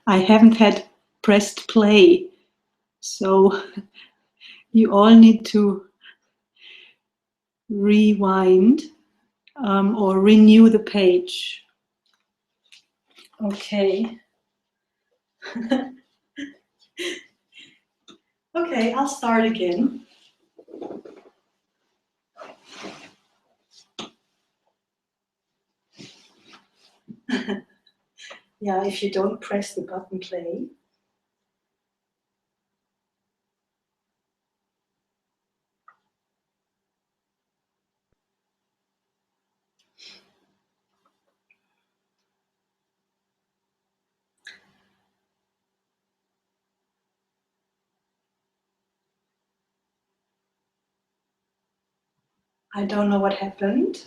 I haven't had pressed play, so you all need to rewind or renew the page. Okay. Okay, I'll start again. Yeah, if you don't press the button play. I don't know what happened.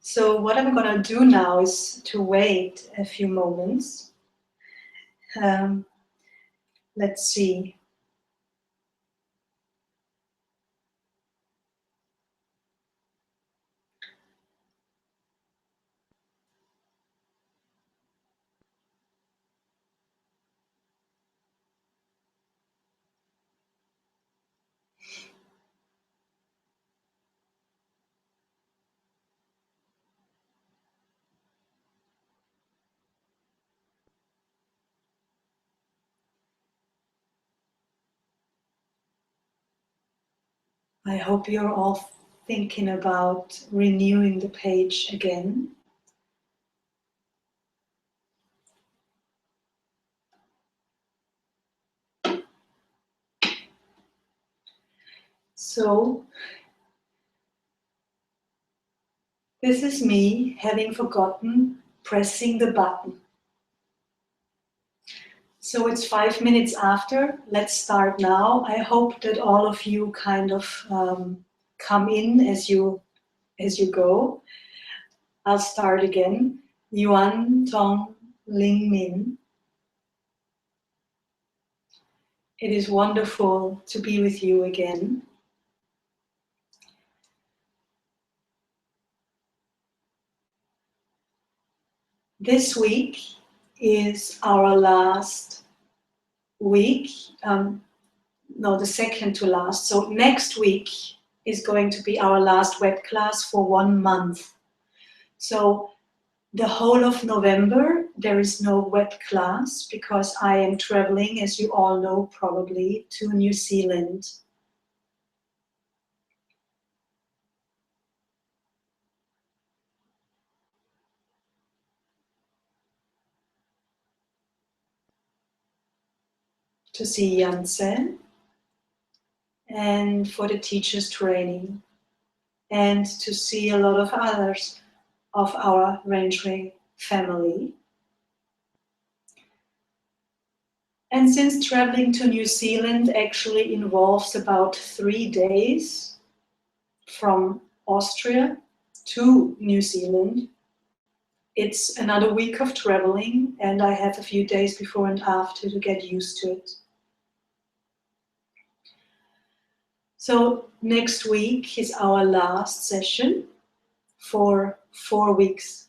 So what I'm gonna do now is to wait a few moments. Let's see. I hope you're all thinking about renewing the page again. So, this is me having forgotten pressing the button. So it's 5 minutes after. Let's start now. I hope that all of you kind of come in as you go. I'll start again. Yuan Tong Ling Min. It is wonderful to be with you again. This week is our last week. No, the second to last. So next week is going to be our last web class for 1 month. So the whole of November, there is no web class because I am traveling, as you all know probably, to New Zealand. To see Janssen and for the teachers training and to see a lot of others of our Raintree family. And since traveling to New Zealand actually involves about 3 days from Austria to New Zealand, it's another week of traveling and I have a few days before and after to get used to it. So next week is our last session for 4 weeks.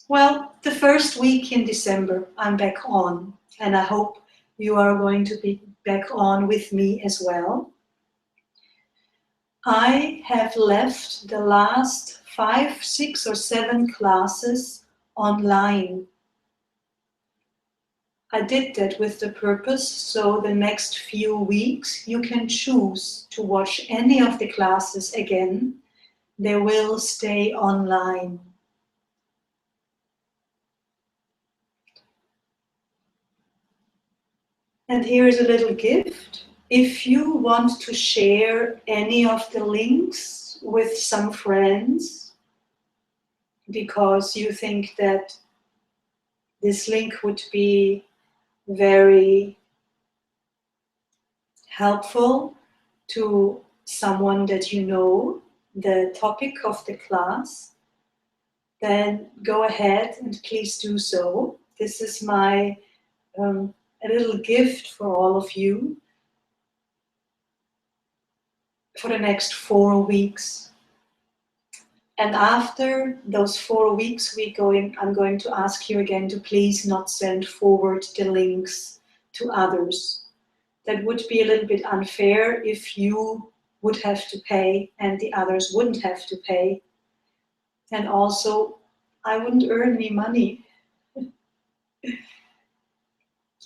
Well, the first week in December, I'm back on, and I hope you are going to be back on with me as well. I have left the last 5, 6, or 7 classes online. I did that with the purpose, so the next few weeks you can choose to watch any of the classes again. They will stay online. And here is a little gift. If you want to share any of the links with some friends, because you think that this link would be very helpful to someone that you know, the topic of the class, then go ahead and please do so. This is my a little gift for all of you for the next 4 weeks. And after those 4 weeks, I'm going to ask you again to please not send forward the links to others. That would be a little bit unfair if you would have to pay and the others wouldn't have to pay. And also, I wouldn't earn any money.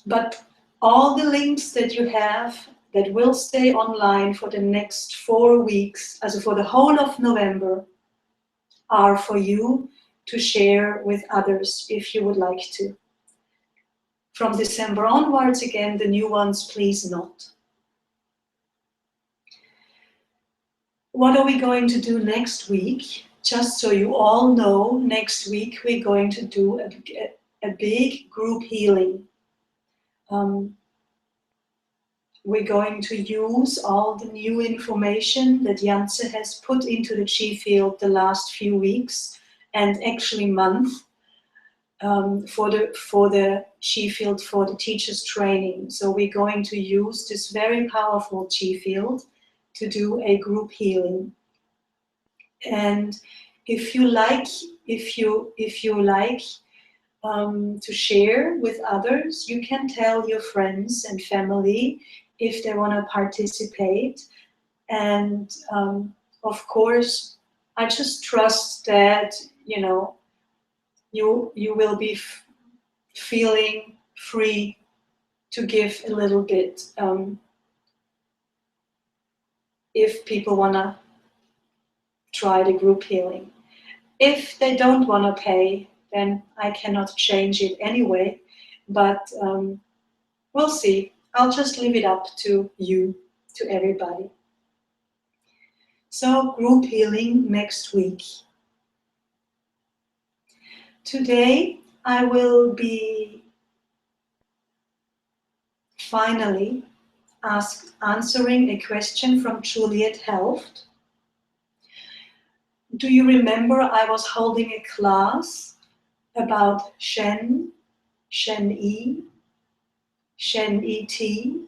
But all the links that you have that will stay online for the next 4 weeks, also for the whole of November, are for you to share with others if you would like to. From December onwards, again, the new ones, please not. What are we going to do next week? Just so you all know, next week we're going to do a big group healing. We're going to use all the new information that Janse has put into the Chi field the last few weeks and actually month for the Chi field for the teachers training. So we're going to use this very powerful Chi field to do a group healing. And if you like to share with others, you can tell your friends and family if they want to participate. And of course, I just trust that you will be feeling free to give a little bit if people want to try the group healing. If they don't want to pay, then I cannot change it anyway, but we'll see. I'll just leave it up to you, to everybody. So group healing next week. Today I will be finally answering a question from Juliet Helft. Do you remember I was holding a class about Shen Yi Ti,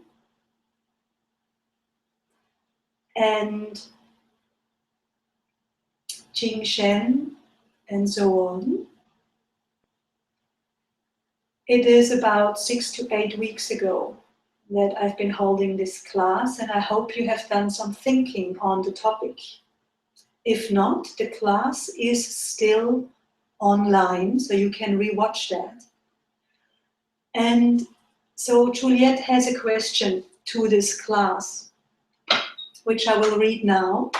and Jingshen, and so on? It is about 6 to 8 weeks ago that I've been holding this class, and I hope you have done some thinking on the topic. If not, the class is still online, so you can rewatch that. And so Juliet has a question to this class, which I will read now.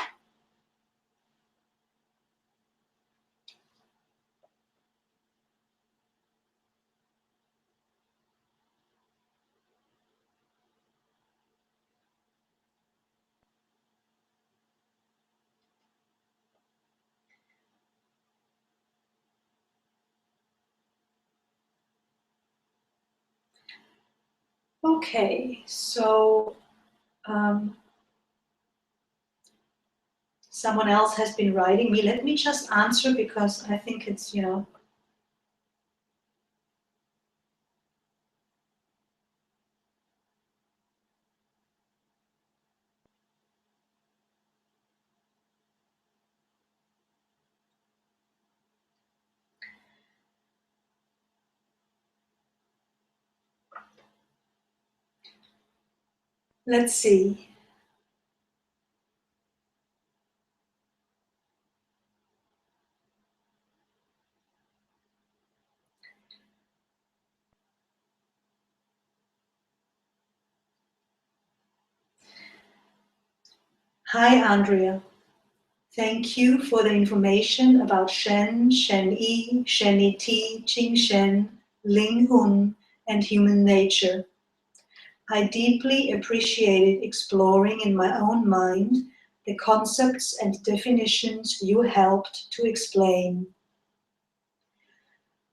Okay, so someone else has been writing me. Let me just answer because I think it's, let's see. Hi, Andrea. Thank you for the information about Shen Yi Ti, Jingshen, Ling Hun, and human nature. I deeply appreciated exploring in my own mind the concepts and definitions you helped to explain.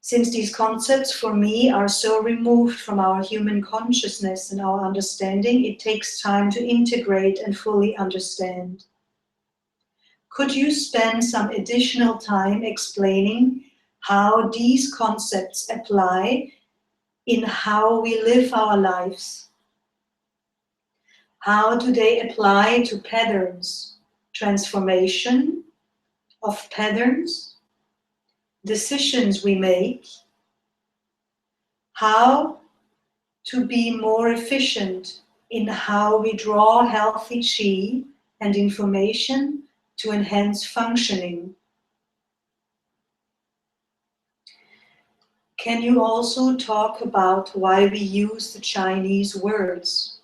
Since these concepts for me are so removed from our human consciousness and our understanding, it takes time to integrate and fully understand. Could you spend some additional time explaining how these concepts apply in how we live our lives? How do they apply to patterns, transformation, of patterns, decisions we make, how to be more efficient in how we draw healthy qi and information to enhance functioning. Can you also talk about why we use the Chinese words?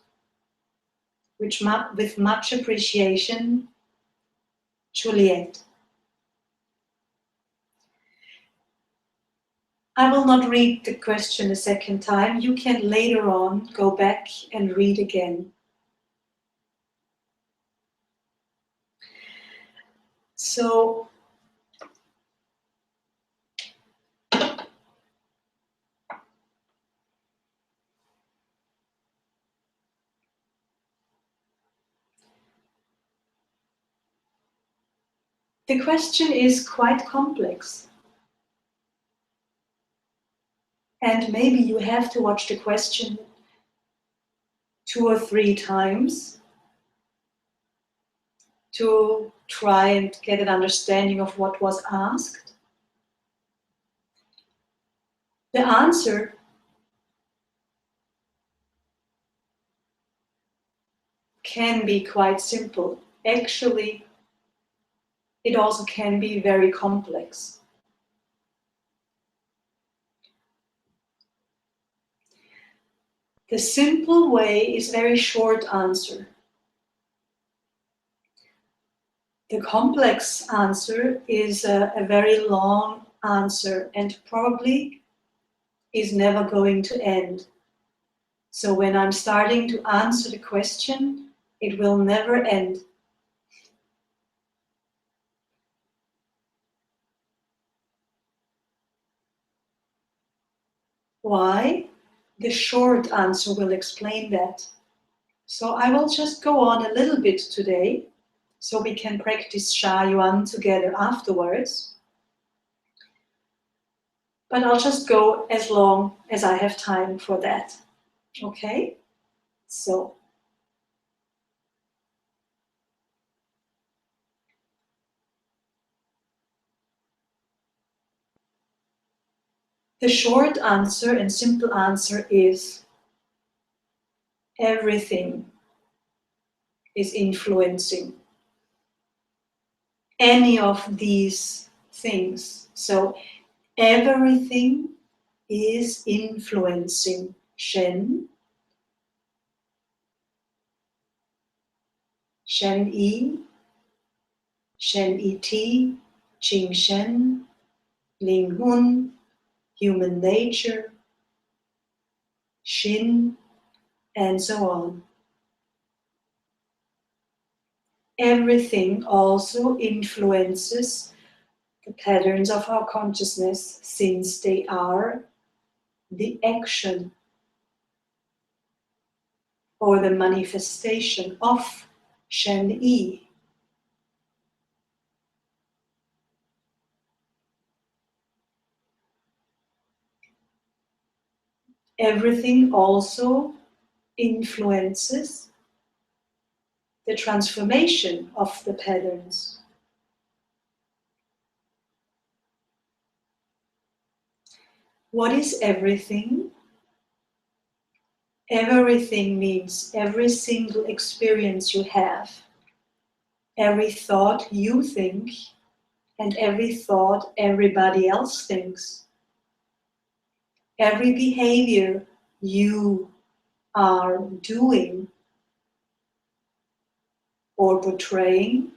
With much appreciation, Juliet. I will not read the question a second time. You can later on go back and read again. So, the question is quite complex. And maybe you have to watch the question 2 or 3 times to try and get an understanding of what was asked. The answer can be quite simple. Actually, it also can be very complex. The simple way is very short answer. The complex answer is a very long answer and probably is never going to end. So when I'm starting to answer the question, it will never end. Why? The short answer will explain that. So I will just go on a little bit today, so we can practice Xia Yuan together afterwards. But I'll just go as long as I have time for that. Okay? So, the short answer and simple answer is everything is influencing any of these things. So everything is influencing Shen, Shen Yi, Shen Yi Ti, Jingshen, Ling Hun, human nature, Xin, and so on. Everything also influences the patterns of our consciousness, since they are the action or the manifestation of Shen Yi. Everything also influences the transformation of the patterns. What is everything? Everything means every single experience you have, every thought you think, and every thought everybody else thinks. Every behavior you are doing or portraying,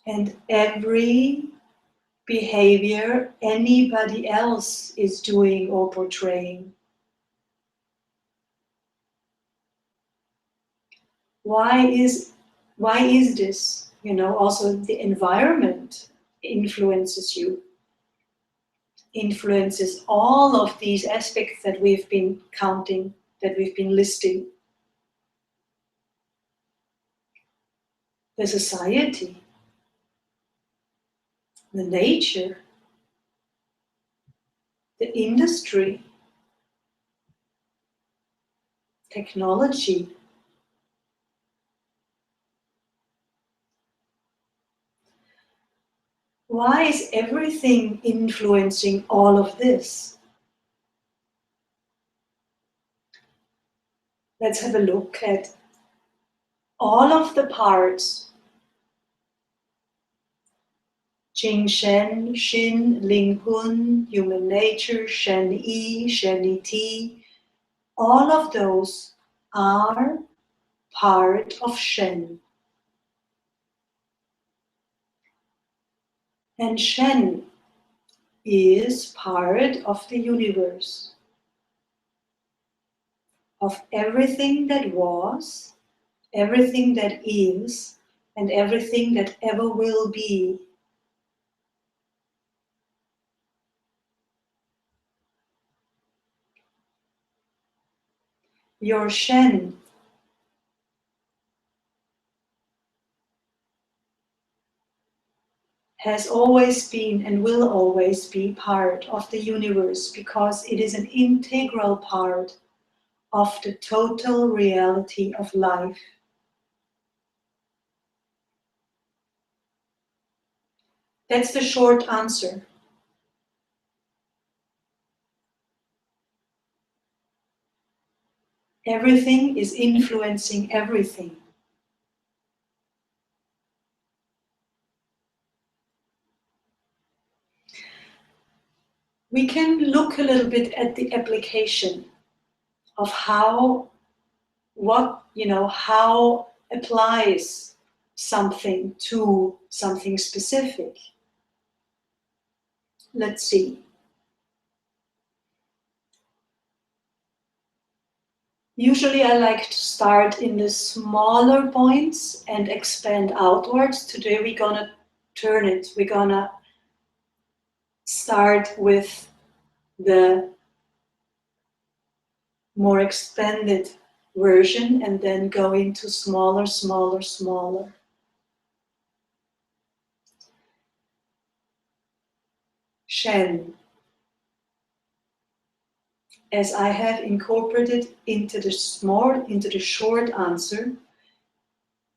and every behavior anybody else is doing or portraying. Why is this? You know, also the environment influences you, influences all of these aspects that we've been counting, that we've been listing. The society, the nature, the industry, technology, Why is everything influencing all of this? Let's have a look at all of the parts. Jingshen, Xin, Linghun, Human Nature, Shen Yi Ti, all of those are part of Shen. And Shen is part of the universe, of everything that was, everything that is, and everything that ever will be. Your Shen has always been and will always be part of the universe because it is an integral part of the total reality of life. That's the short answer. Everything is influencing everything. We can look a little bit at the application of how applies something to something specific. Let's see. Usually I like to start in the smaller points and expand outwards. Today we're gonna turn it. We're gonna start with the more expanded version and then go into smaller. Shen, as I have incorporated into the short answer,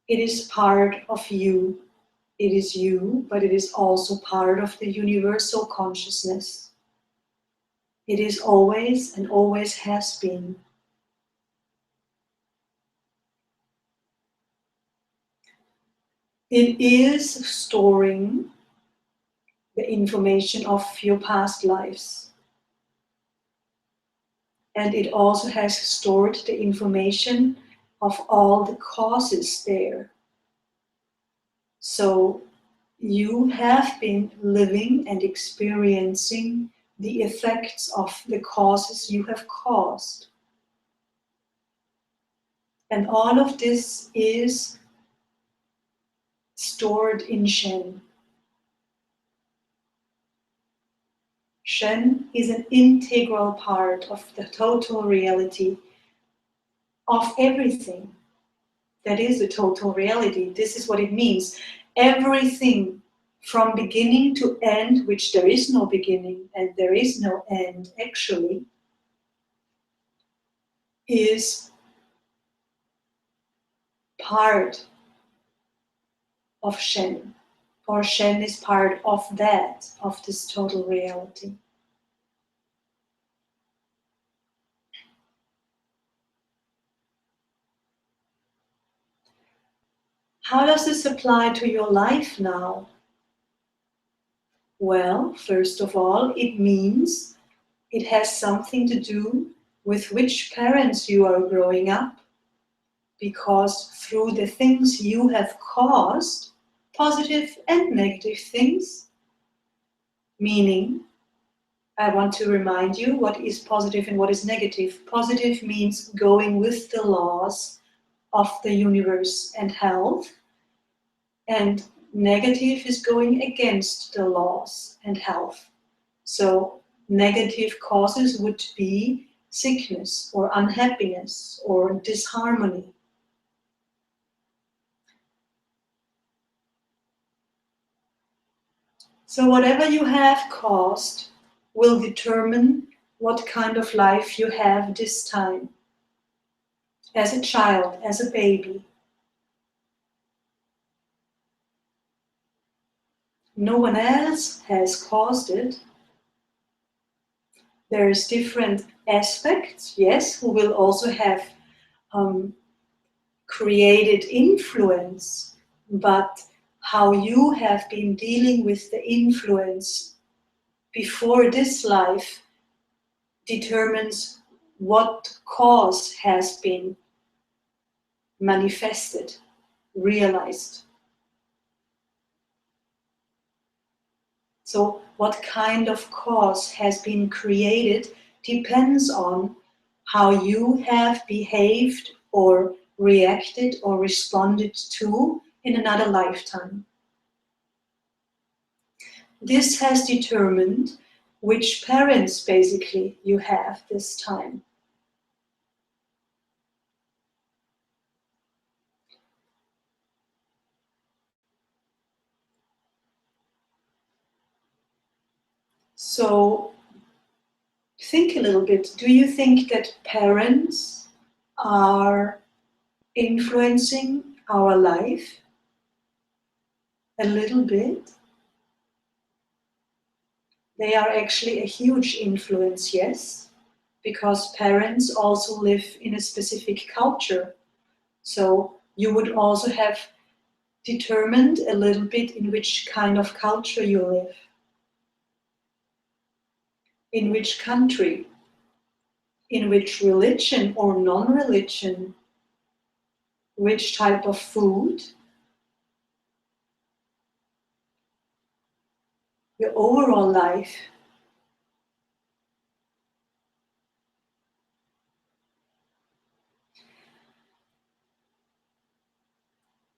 it is part of you. It is you, but it is also part of the universal consciousness. It is always and always has been. It is storing the information of your past lives. And it also has stored the information of all the causes there. So you have been living and experiencing the effects of the causes you have caused. And all of this is stored in Shen. Shen is an integral part of the total reality of everything. That is the total reality. This is what it means. Everything from beginning to end, which there is no beginning and there is no end actually, is part of Shen. Or Shen is part of that, of this total reality. How does this apply to your life now? Well, first of all, it means it has something to do with which parents you are growing up, because through the things you have caused, positive and negative things, meaning, I want to remind you what is positive and what is negative. Positive means going with the laws of the universe and health, and negative is going against the laws and health. So negative causes would be sickness or unhappiness or disharmony. So whatever you have caused will determine what kind of life you have this time, as a child, as a baby. no one else has caused it. There's different aspects, yes, who will also have created influence, but how you have been dealing with the influence before this life determines what cause has been manifested, realized. So what kind of cause has been created depends on how you have behaved or reacted or responded to in another lifetime. This has determined which parents basically you have this time. So think a little bit. Do you think that parents are influencing our life a little bit? They are actually a huge influence, yes, because parents also live in a specific culture. So you would also have determined a little bit in which kind of culture you live, in which country, in which religion or non-religion, which type of food, your overall life.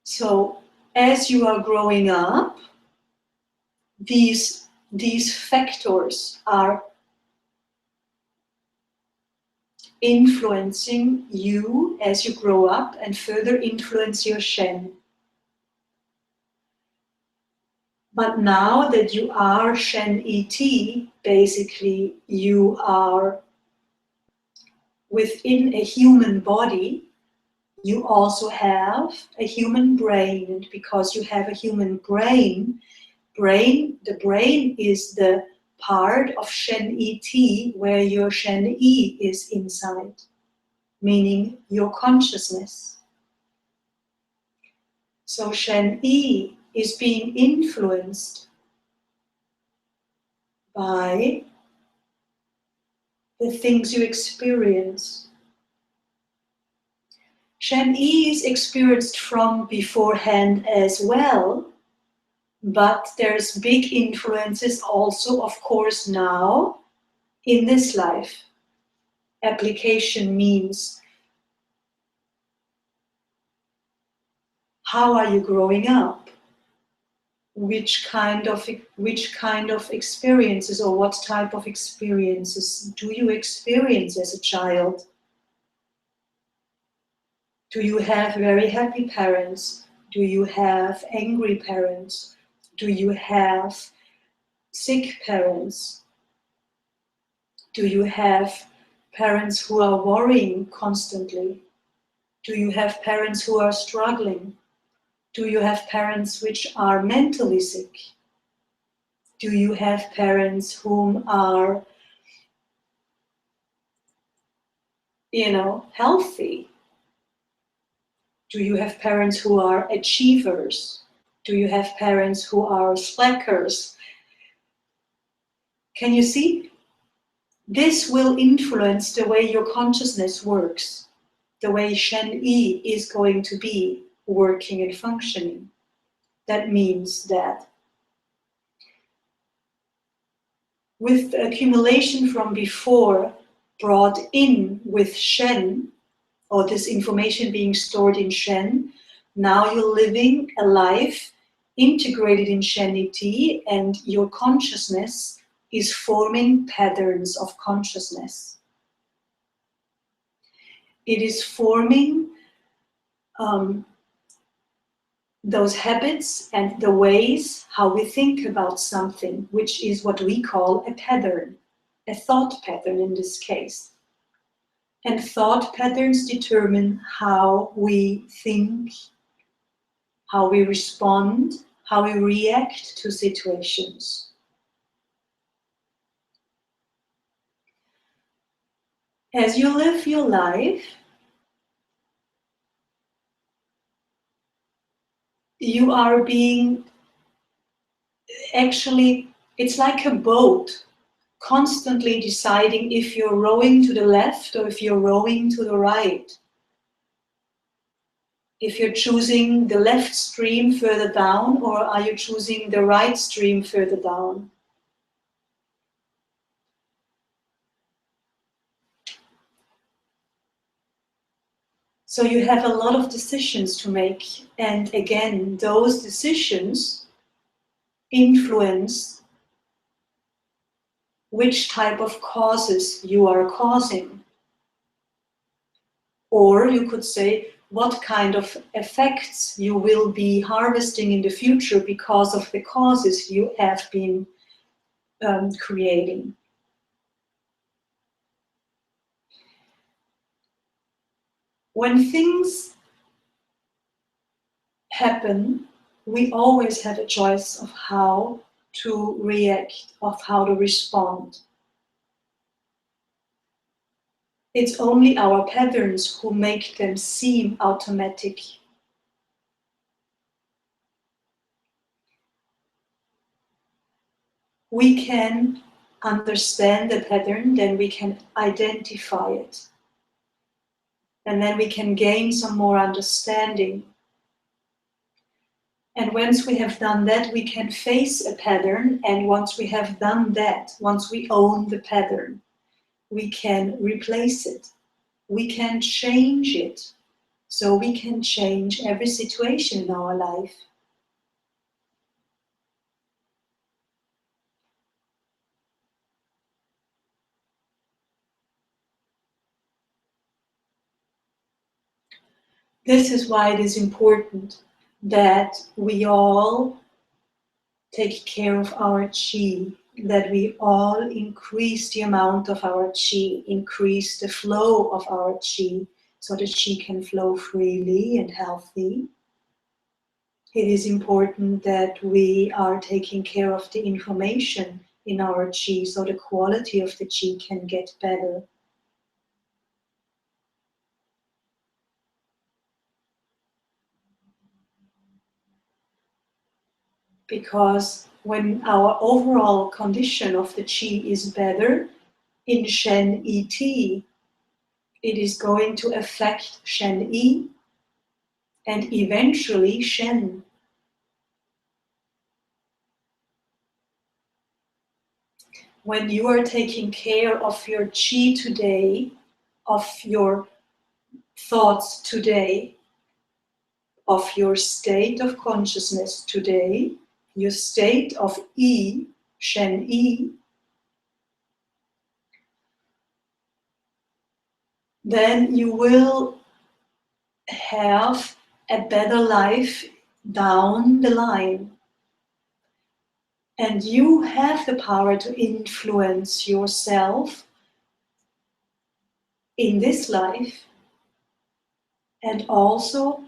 So as you are growing up, these factors are influencing you as you grow up and further influence your Shen. But now that you are Shen Yi Ti, basically you are within a human body, you also have a human brain. And because you have a human brain, the brain is the part of Shen Yi Ti where your Shen Yi is inside, meaning your consciousness. So Shen Yi is being influenced by the things you experience. Shen Yi is experienced from beforehand as well, but there's big influences also, of course, now in this life. Application means how are you growing up? Which kind of experiences or what type of experiences do you experience as a child? Do you have very happy parents? Do you have angry parents? Do you have sick parents? Do you have parents who are worrying constantly? Do you have parents who are struggling? Do you have parents which are mentally sick? Do you have parents whom are, healthy? Do you have parents who are achievers? Do you have parents who are slackers? Can you see? This will influence the way your consciousness works, the way Shen Yi is going to be working and functioning. That means that with the accumulation from before brought in with Shen, or this information being stored in Shen, now you're living a life integrated in Shen Yi Ti, and your consciousness is forming patterns of consciousness. It is forming those habits and the ways how we think about something, which is what we call a pattern, a thought pattern in this case. And thought patterns determine how we think, how we respond, how we react to situations. As you live your life, you are being actually, it's like a boat, constantly deciding if you're rowing to the left or if you're rowing to the right. If you're choosing the left stream further down, or are you choosing the right stream further down? So you have a lot of decisions to make. And again, those decisions influence which type of causes you are causing. Or you could say what kind of effects you will be harvesting in the future because of the causes you have been creating. When things happen, we always have a choice of how to react, of how to respond. It's only our patterns who make them seem automatic. We can understand the pattern, then we can identify it. And then we can gain some more understanding. And once we have done that, we can face a pattern. And once we have done that, once we own the pattern, we can replace it. We can change it. So we can change every situation in our life. This is why it is important that we all take care of our chi, that we all increase the amount of our chi, increase the flow of our chi, so the chi can flow freely and healthy. It is important that we are taking care of the information in our chi, so the quality of the chi can get better. Because when our overall condition of the chi is better, in Shen Yi Ti, it is going to affect Shen Yi and eventually Shen. When you are taking care of your chi today, of your thoughts today, of your state of consciousness today, your state of Yi, Shen Yi, then you will have a better life down the line. And you have the power to influence yourself in this life and also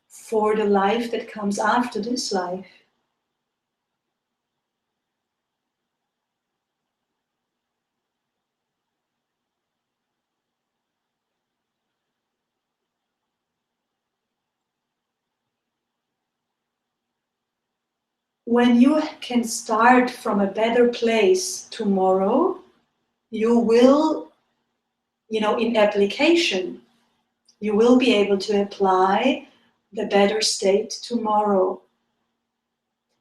for the life that comes after this life. When you can start from a better place tomorrow, you will, in application, you will be able to apply the better state tomorrow.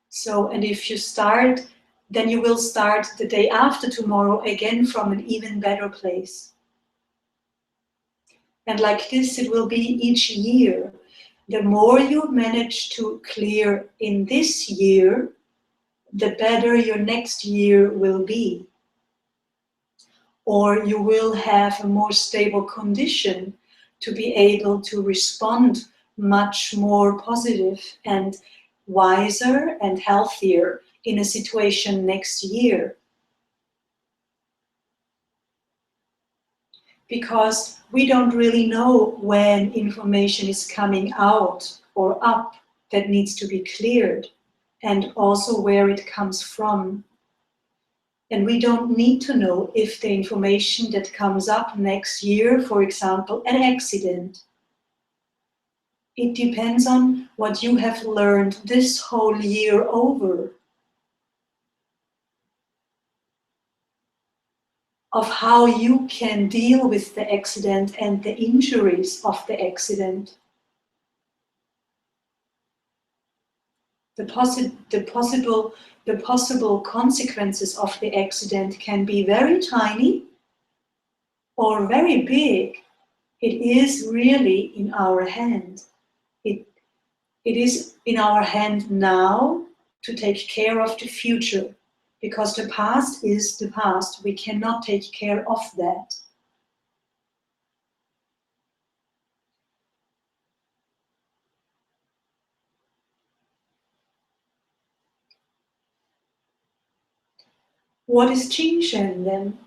So, and if you start, then you will start the day after tomorrow again from an even better place. And like this, it will be each year. The more you manage to clear in this year, the better your next year will be. Or you will have a more stable condition to be able to respond much more positive and wiser and healthier in a situation next year. Because we don't really know when information is coming out or up that needs to be cleared. and also where it comes from. And we don't need to know if the information that comes up next year, for example, an accident. It depends on what you have learned this whole year over, of how you can deal with the accident and the injuries of the accident. The possible consequences of the accident can be very tiny or very big. It is really in our hand. It is in our hand now to take care of the future, because the past is the past. We cannot take care of that. What is Jingshen then?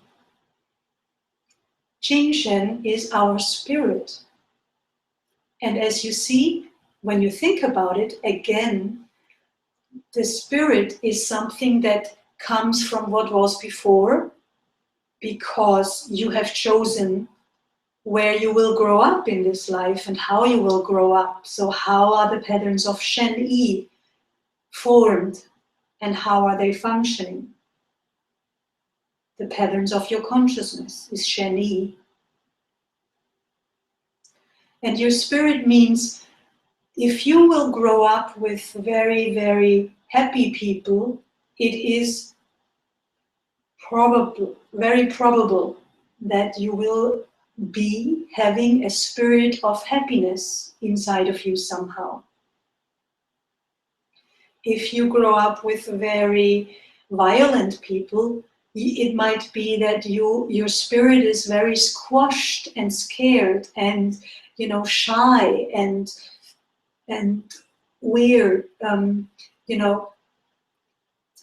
Jingshen is our spirit. And as you see, when you think about it, again, the spirit is something that comes from what was before, because you have chosen where you will grow up in this life and how you will grow up. So how are the patterns of Shen Yi formed and how are they functioning? The patterns of your consciousness is Shen Yi. And your spirit means if you will grow up with very, very happy people, it is very probable that you will be having a spirit of happiness inside of you somehow. If you grow up with very violent people, it might be that your spirit is very squashed and scared and shy and weird,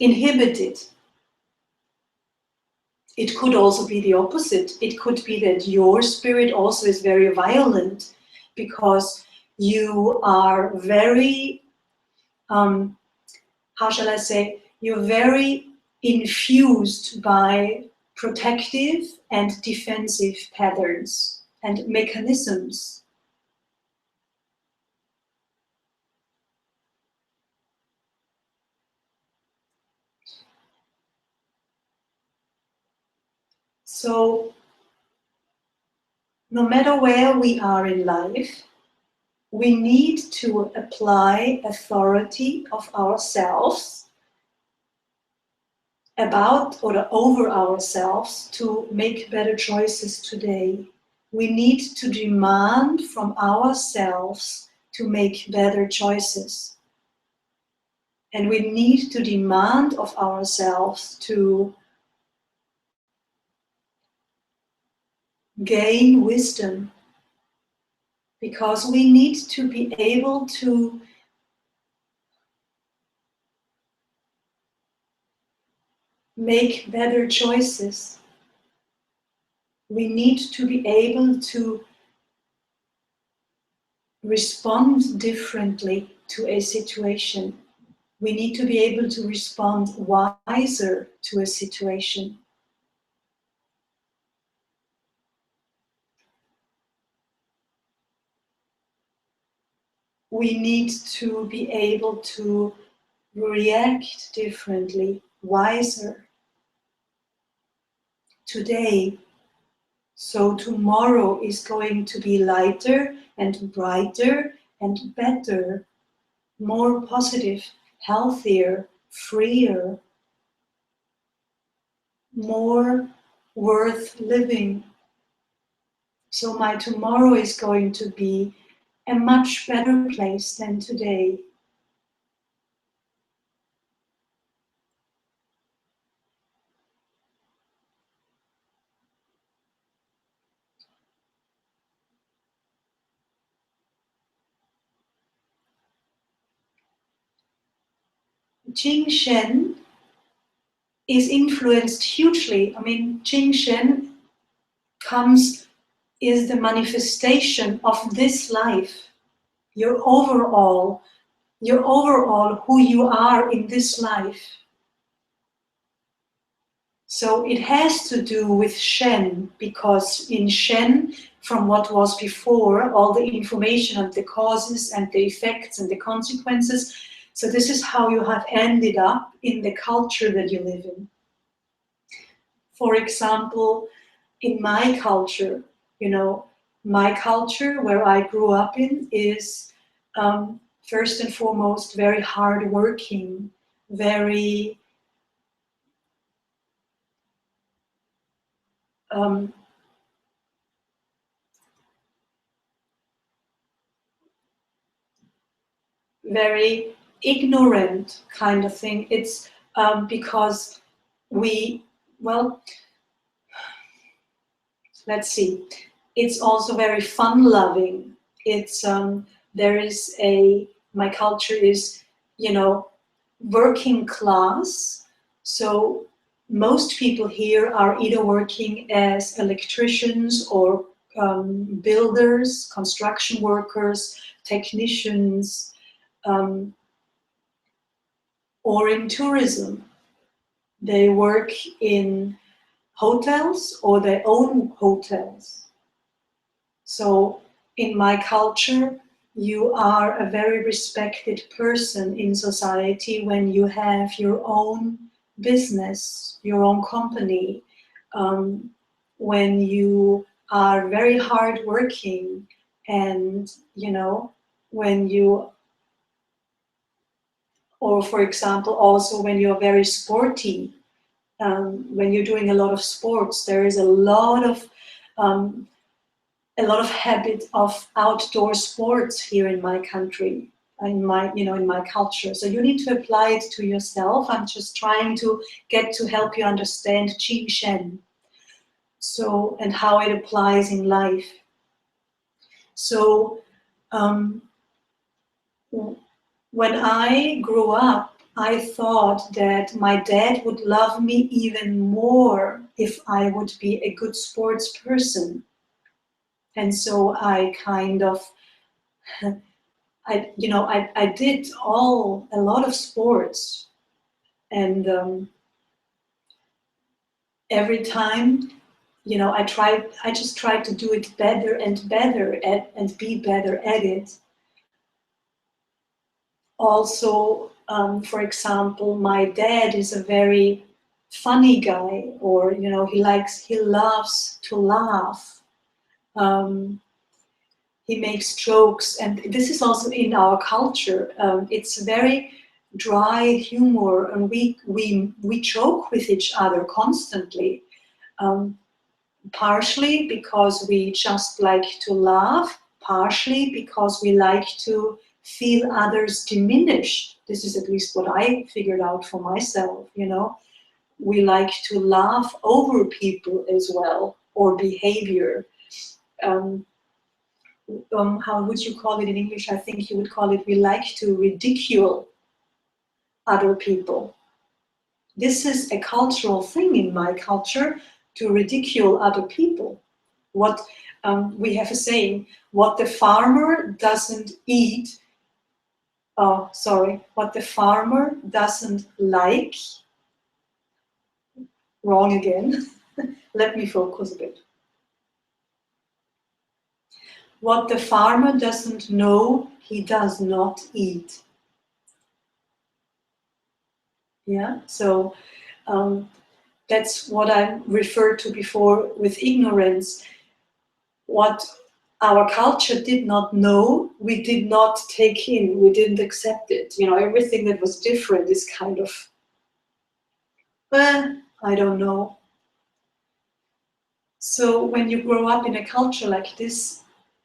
inhibited. It could also be the opposite. It could be that your spirit also is very violent because you are very, how shall I say, you're very infused by protective and defensive patterns and mechanisms. So, no matter where we are in life, we need to apply authority of ourselves about or over ourselves to make better choices today. We need to demand from ourselves to make better choices. And we need to demand of ourselves to gain wisdom, because we need to be able to make better choices. We need to be able to respond differently to a situation. We need to be able to respond wiser to a situation. We need to be able to react differently, wiser today. So tomorrow is going to be lighter and brighter and better, more positive, healthier, freer, more worth living. So my tomorrow is going to be a much better place than today. Jingshen is influenced hugely. I mean, Jingshen is the manifestation of this life, your overall your overall who you are in this life. So it has to do with Shen, because in Shen, from what was before, all the information and the causes and the effects and the consequences. So this is how you have ended up in the culture that you live in. For example, in my culture, my culture where I grew up in is first and foremost very hardworking, very very ignorant kind of thing. It's because let's see. It's also very fun-loving. It's my culture is, working class. So most people here are either working as electricians or builders, construction workers, technicians, or in tourism. They work in hotels or they own hotels. So in my culture, you are a very respected person in society when you have your own business, your own company, when you are very hardworking, and when you, or for example, also when you're very sporty, when you're doing a lot of sports, there is a lot of habit of outdoor sports here in my country, in my culture. So you need to apply it to yourself. I'm just trying to help you understand Jingshen, so, and how it applies in life. So when I grew up, I thought that my dad would love me even more if I would be a good sports person. And so I kind of, I did a lot of sports, and every time, I just tried to do it better and better and be better at it. Also, for example, my dad is a very funny guy, or he loves to laugh. He makes jokes, and this is also in our culture. It's very dry humor, and we joke with each other constantly. Partially because we just like to laugh, partially because we like to feel others diminished. This is at least what I figured out for myself. We like to laugh over people as well, or behavior. How would you call it in English? I think you would call it, we like to ridicule other people. This is a cultural thing in my culture, to ridicule other people. What we have a saying, what the farmer doesn't eat, what the farmer doesn't like, wrong again, let me focus a bit. What the farmer doesn't know, he does not eat. Yeah, so that's what I referred to before with ignorance. What our culture did not know, we did not take in, we didn't accept it. Everything that was different is kind of, I don't know. So when you grow up in a culture like this,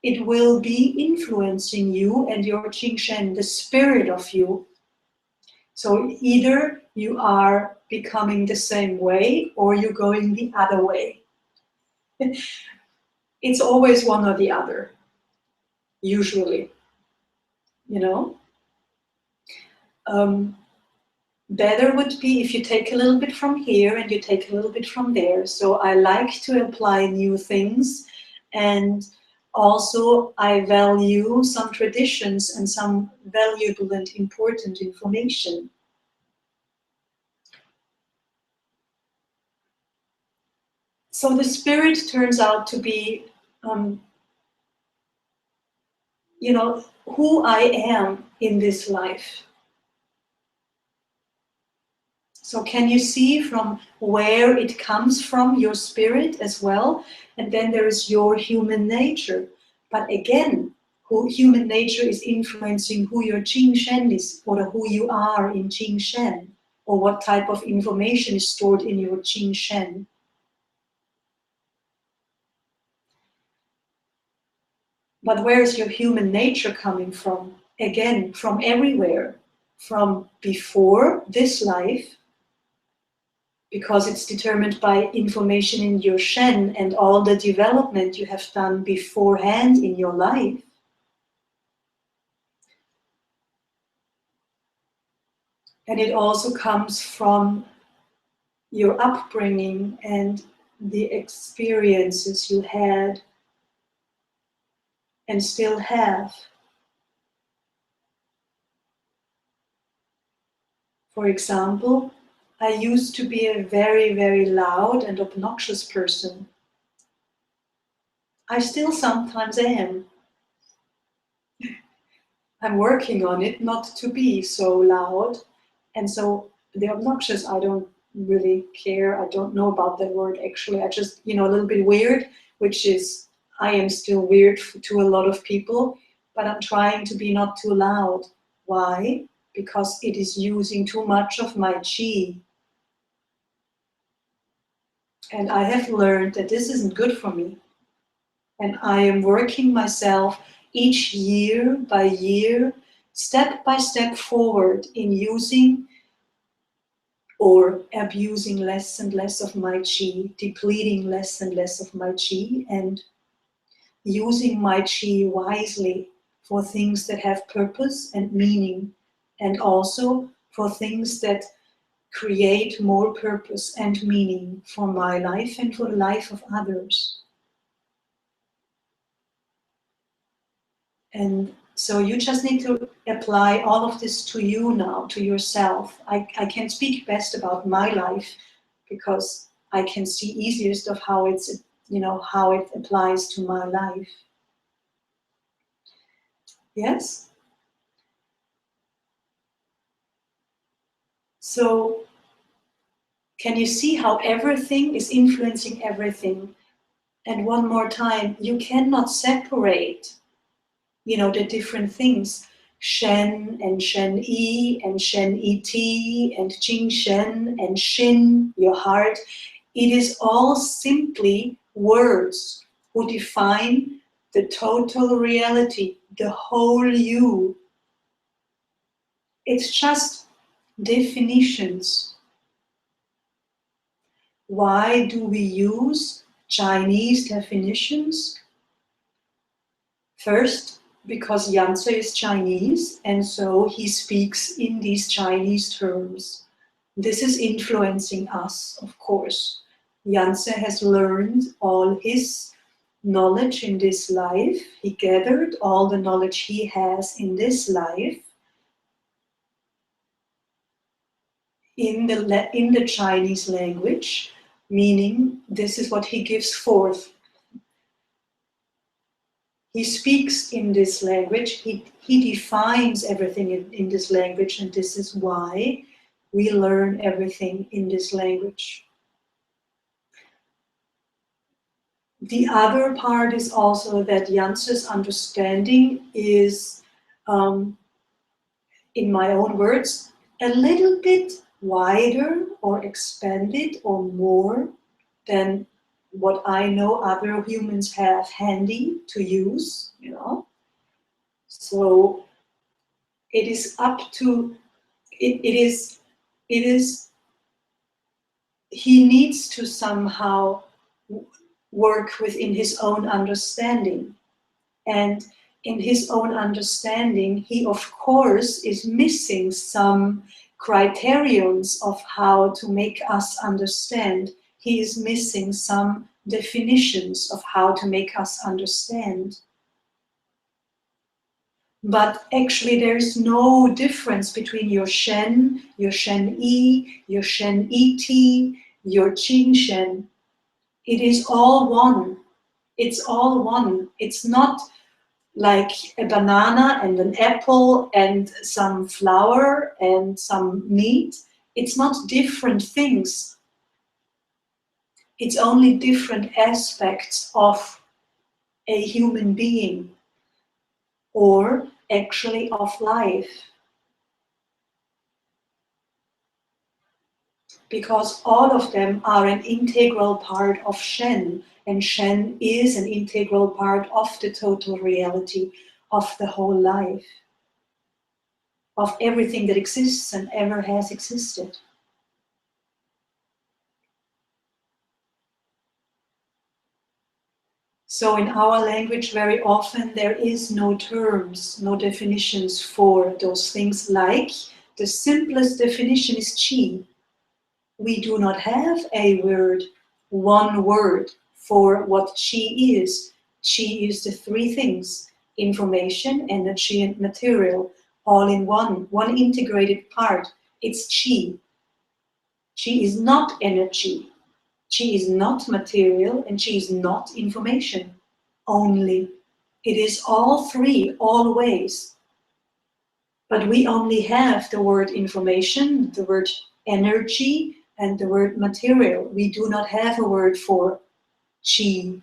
it will be influencing you and your Jingshen, the spirit of you. So either you are becoming the same way or you're going the other way. It's always one or the other, usually, Better would be if you take a little bit from here and you take a little bit from there. So I like to apply new things, and also I value some traditions and some valuable and important information. So the spirit turns out to be, who I am in this life. So can you see from where it comes from, your spirit as well? And then there is your human nature. But again, human nature is influencing who your Jingshen is, or who you are in Jingshen, or what type of information is stored in your Jingshen. But where is your human nature coming from? Again, from everywhere. From before this life, because it's determined by information in your Shen and all the development you have done beforehand in your life. And it also comes from your upbringing and the experiences you had and still have. For example, I used to be a very, very loud and obnoxious person. I still sometimes am. I'm working on it not to be so loud. And so the obnoxious, I don't really care. I don't know about that word actually. I just, a little bit weird, which is, I am still weird to a lot of people, but I'm trying to be not too loud. Why? Because it is using too much of my chi. And I have learned that this isn't good for me. And I am working myself each year by year, step by step forward in using or abusing less and less of my chi, depleting less and less of my chi, and using my chi wisely for things that have purpose and meaning, and also for things that create more purpose and meaning for my life and for the life of others. And so you just need to apply all of this to you now, to yourself. I can speak best about my life because I can see easiest of how it's, how it applies to my life. Yes? So can you see how everything is influencing everything? And one more time, you cannot separate, the different things. Shen and Shen Yi and Shen Yi Ti and Jingshen and Shin, your heart. It is all simply words who define the total reality, the whole you. It's just definitions. Why do we use Chinese definitions? First, because Yanzi is Chinese, and so he speaks in these Chinese terms. This is influencing us, of course. Yanzi has learned all his knowledge in this life. He gathered all the knowledge he has in this life in the Chinese language, meaning this is what he gives forth. He speaks in this language, he defines everything in this language, and this is why we learn everything in this language. The other part is also that Yanzi's understanding is, in my own words, a little bit wider or expanded or more than what I know other humans have handy to use, So it is up to, it is, he needs to somehow work within his own understanding. And in his own understanding, he of course is missing some criterions of how to make us understand. He is missing some definitions of how to make us understand. But actually there's no difference between your Shen Yi, your Shen Yi Ti, your Jingshen. It is all one. It's all one. It's not like a banana and an apple and some flour and some meat. It's not different things. It's only different aspects of a human being, or actually of life. Because all of them are an integral part of Shen, and Shen is an integral part of the total reality of the whole life, of everything that exists and ever has existed. So in our language, very often there is no terms, no definitions for those things. Like the simplest definition is qi. We do not have a word, one word for what qi is. Qi is the three things: information, energy, and material, all in one integrated part. It's qi. Qi is not energy. Qi is not material, and qi is not information only. It is all three, always. But we only have the word information, the word energy, and the word material. We do not have a word for qi.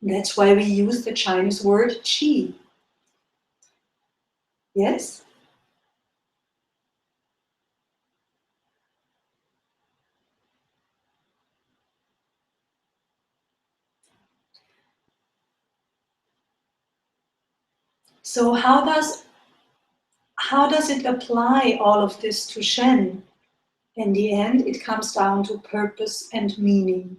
That's why we use the Chinese word qi. Yes? So how does it apply all of this to Shen? In the end, it comes down to purpose and meaning.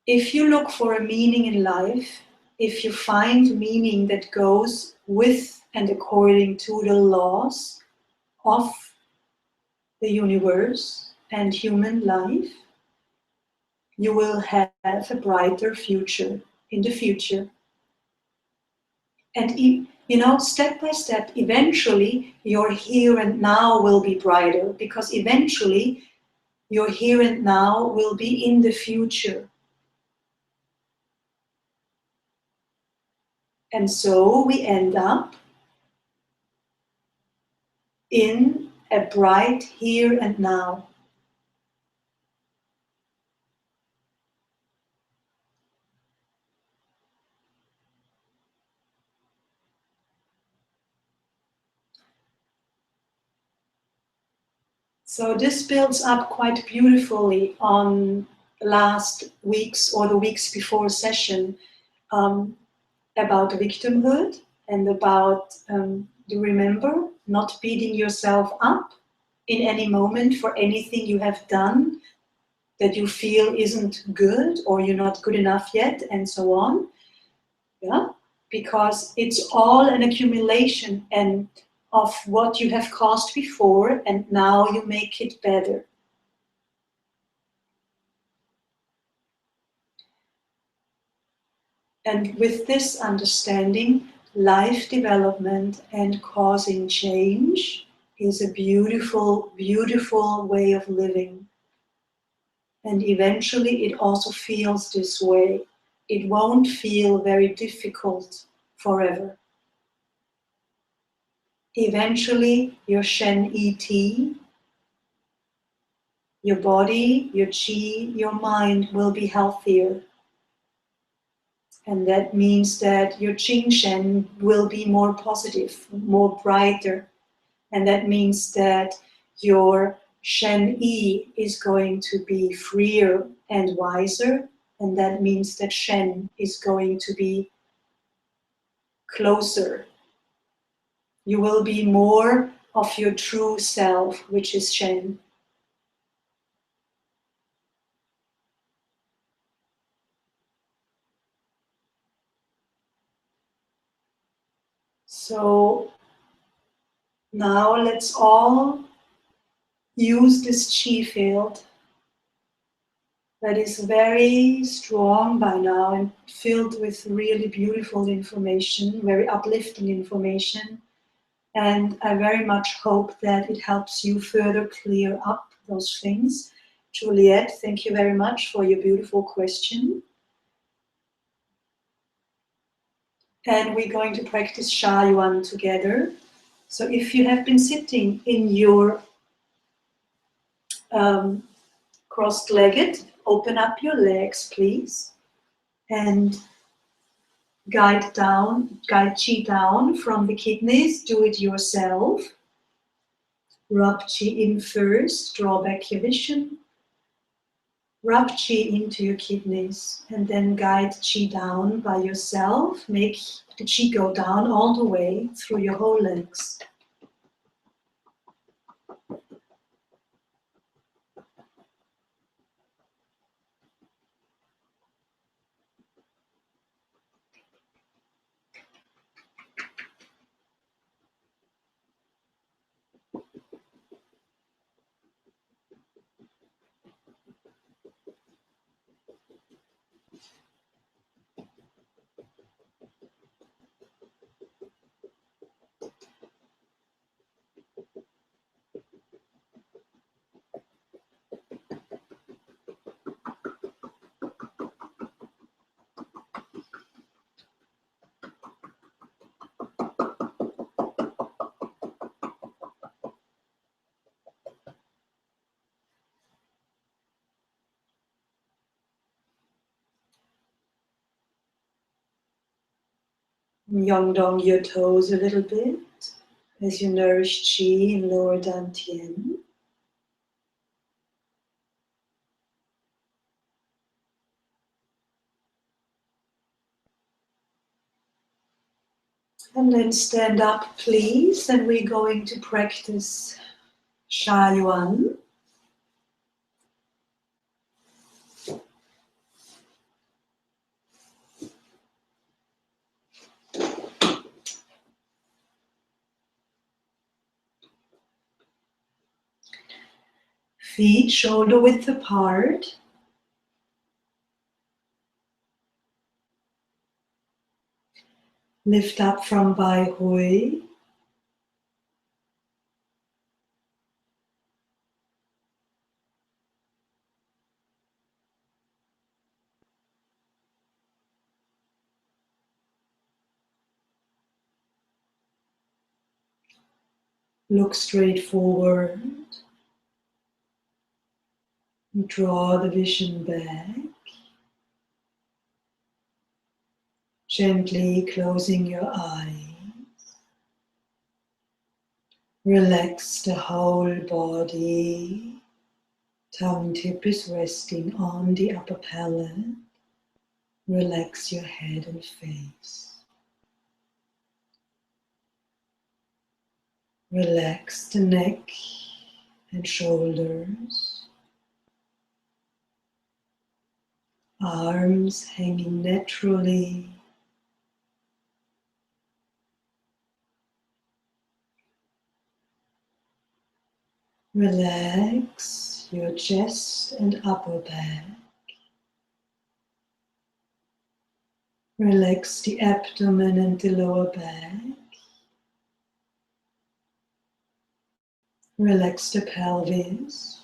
If you look for a meaning in life, if you find meaning that goes with and according to the laws of the universe and human life, you will have a brighter future in the future. And step by step, eventually your here and now will be brighter, because eventually your here and now will be in the future. And so we end up in a bright here and now. So this builds up quite beautifully on last week's or the weeks before session about victimhood and about, do remember, not beating yourself up in any moment for anything you have done that you feel isn't good or you're not good enough yet, and so on. Yeah, because it's all an accumulation and of what you have caused before, and now you make it better. And with this understanding, life development and causing change is a beautiful, beautiful way of living. And eventually it also feels this way. It won't feel very difficult forever. Eventually your Shen Yi Ti, your body, your qi, your mind will be healthier. And that means that your Jingshen will be more positive, more brighter. And that means that your Shen Yi is going to be freer and wiser. And that means that Shen is going to be closer. You will be more of your true self, which is Shen. So now let's all use this chi field that is very strong by now and filled with really beautiful information, very uplifting information. And I very much hope that it helps you further clear up those things. Juliet, thank you very much for your beautiful question. And we're going to practice Xia Yuan together. So if you have been sitting in your crossed-legged, open up your legs, please, and guide Qi down from the kidneys. Do it yourself. Rub Qi in first, draw back your vision. Rub Qi into your kidneys and then guide Qi down by yourself. Make the Qi go down all the way through your whole legs. Yongdong your toes a little bit as you nourish Qi in lower Dantian. And then stand up, please, and we're going to practice Xia Yuan. Feet shoulder width apart. Lift up from Bai Hui. Look straight forward. Draw the vision back. Gently closing your eyes. Relax the whole body. Tongue tip is resting on the upper palate. Relax your head and face. Relax the neck and shoulders. Arms hanging naturally. Relax your chest and upper back. Relax the abdomen and the lower back. Relax the pelvis.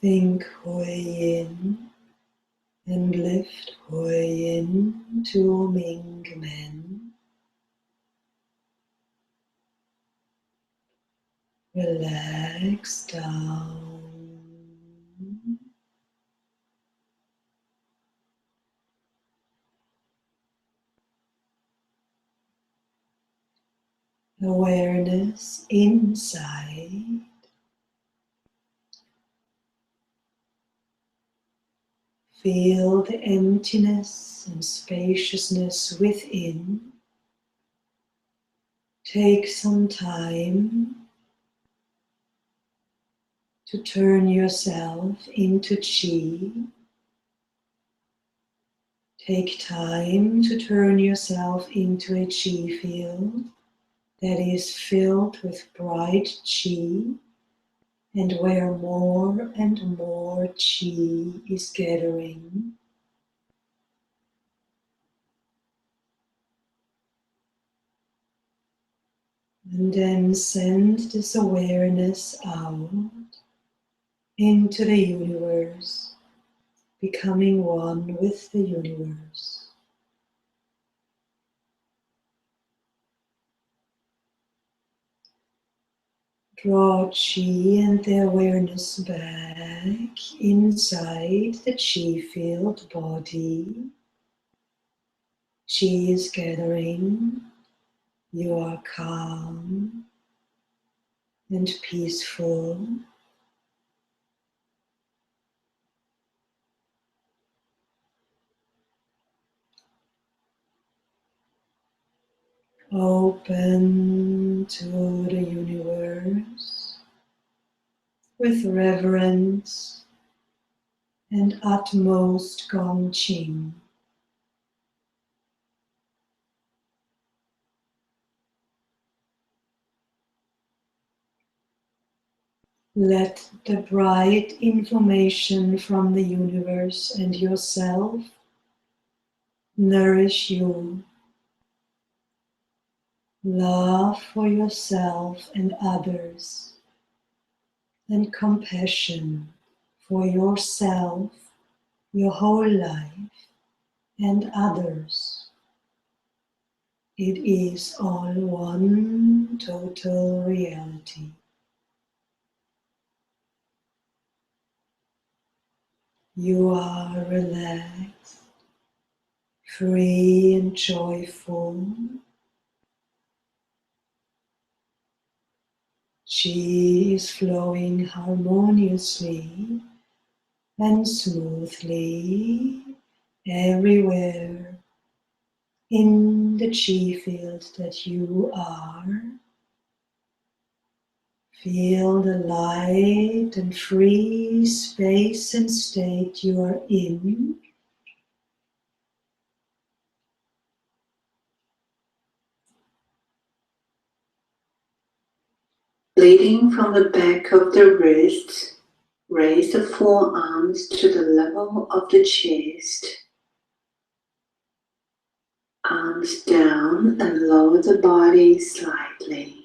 Think Hui in and lift Hui in to Ming Men. Relax down. Awareness inside. Feel the emptiness and spaciousness within. Take some time to turn yourself into Qi. Take time to turn yourself into a Qi field that is filled with bright Qi, and where more and more qi is gathering. And then send this awareness out into the universe, becoming one with the universe. Draw qi and the awareness back inside the qi-filled body. Qi is gathering. You are calm and peaceful. Open to the universe with reverence and utmost gongqing. Let the bright information from the universe and yourself nourish you. Love for yourself and others, and compassion for yourself, your whole life, and others. It is all one total reality. You are relaxed, free and joyful. Qi is flowing harmoniously and smoothly everywhere in the qi field that you are. Feel the light and free space and state you are in. Leading from the back of the wrists, raise the forearms to the level of the chest. Arms down and lower the body slightly.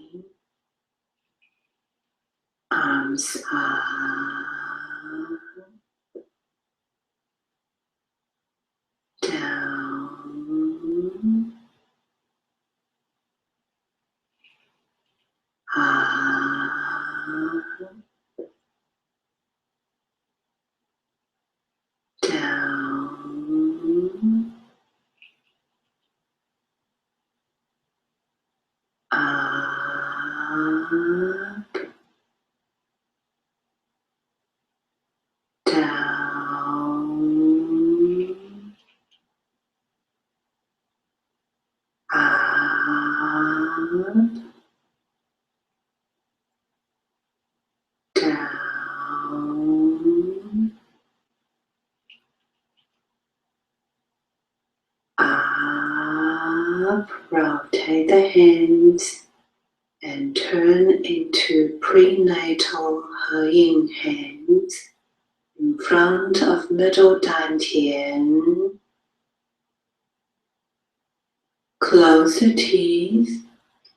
Arms up, down, up, down, up, down, up, down, up. Rotate the hands and turn into prenatal He hands in front of middle dantian. Close the teeth.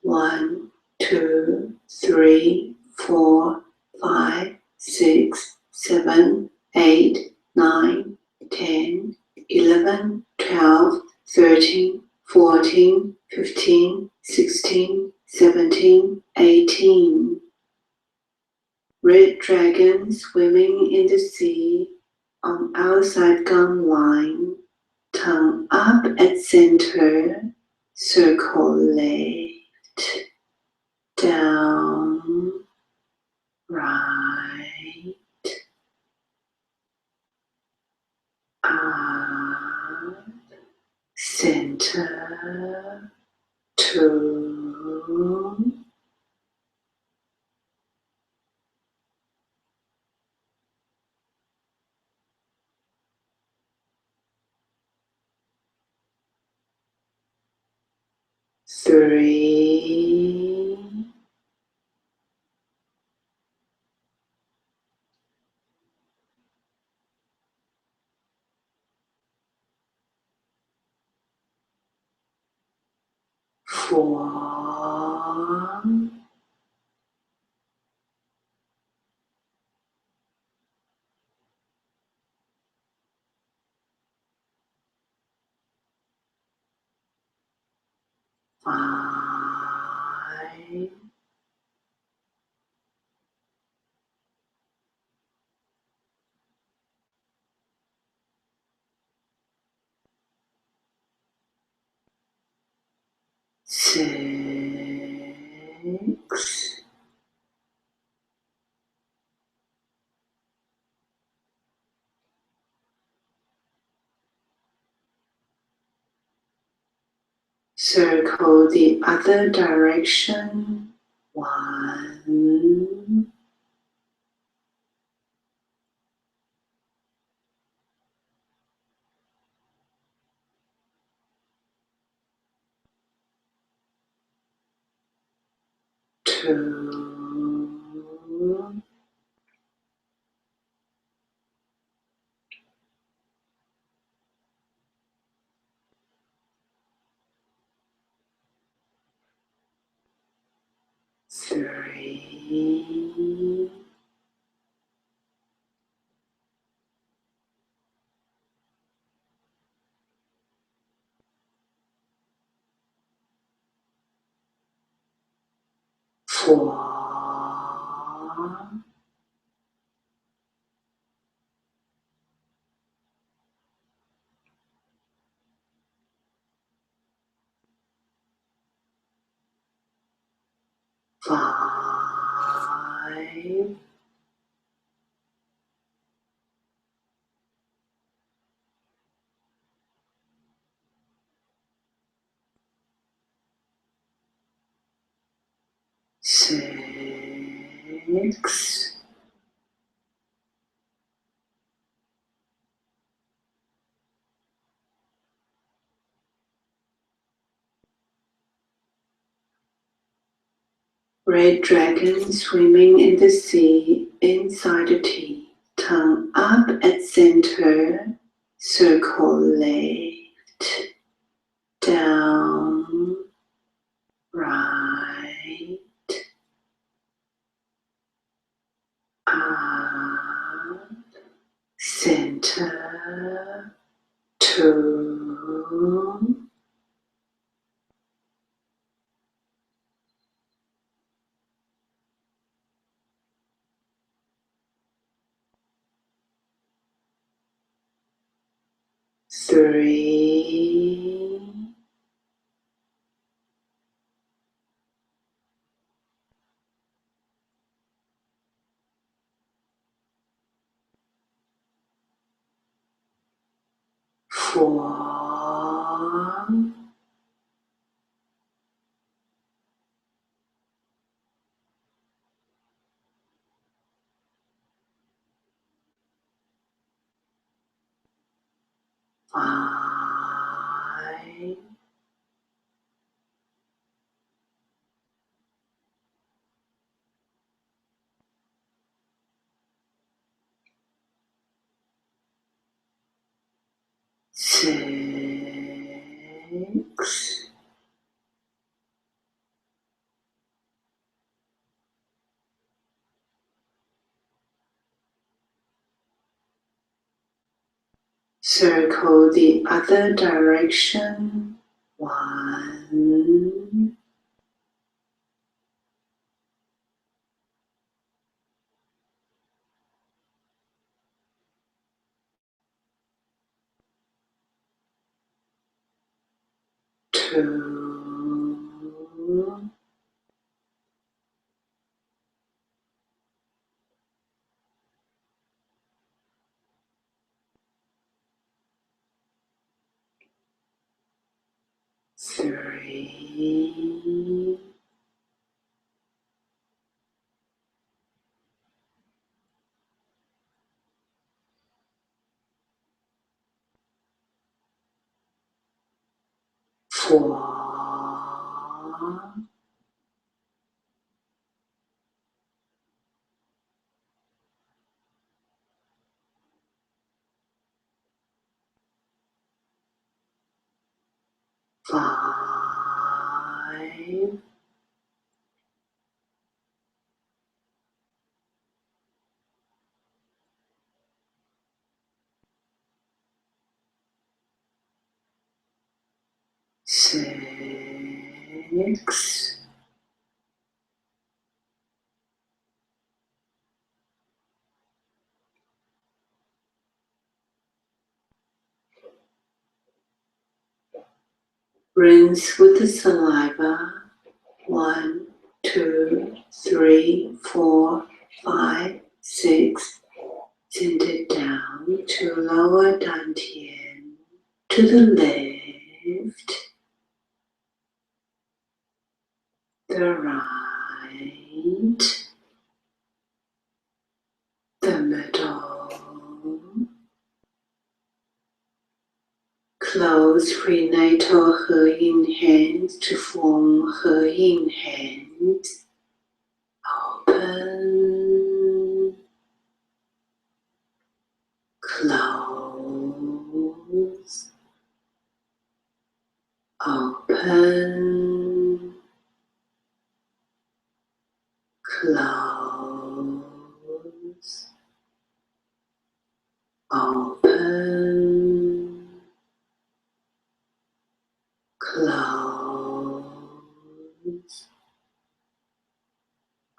1, 2, 3, 4, 5, 6, 7, 8, 9, 10, 11, 12, 13, 14, 15, 16, 17, 18. Red dragon swimming in the sea on outside gum line. Tongue up at center. Circle left, down, right, up, center, 2, 3, 4, 5, 6, 'Circle the other direction. 1, 2, 3, 4, 5, 6, 'Red dragon swimming in the sea inside the tea. Tongue up at center. Circle left, down, right, up, center, 2, 3, 4, 5, 6, 'Circle the other direction. 1, 2, 3, 4, 5, 6, 'Rinse with the saliva. 1, 2, 3, 4, 5, 6. Send it down to lower dantian, to the left, the right, the middle. Close prenatal He Yin hands to form He Yin hands. Open, close, open, close, open, close,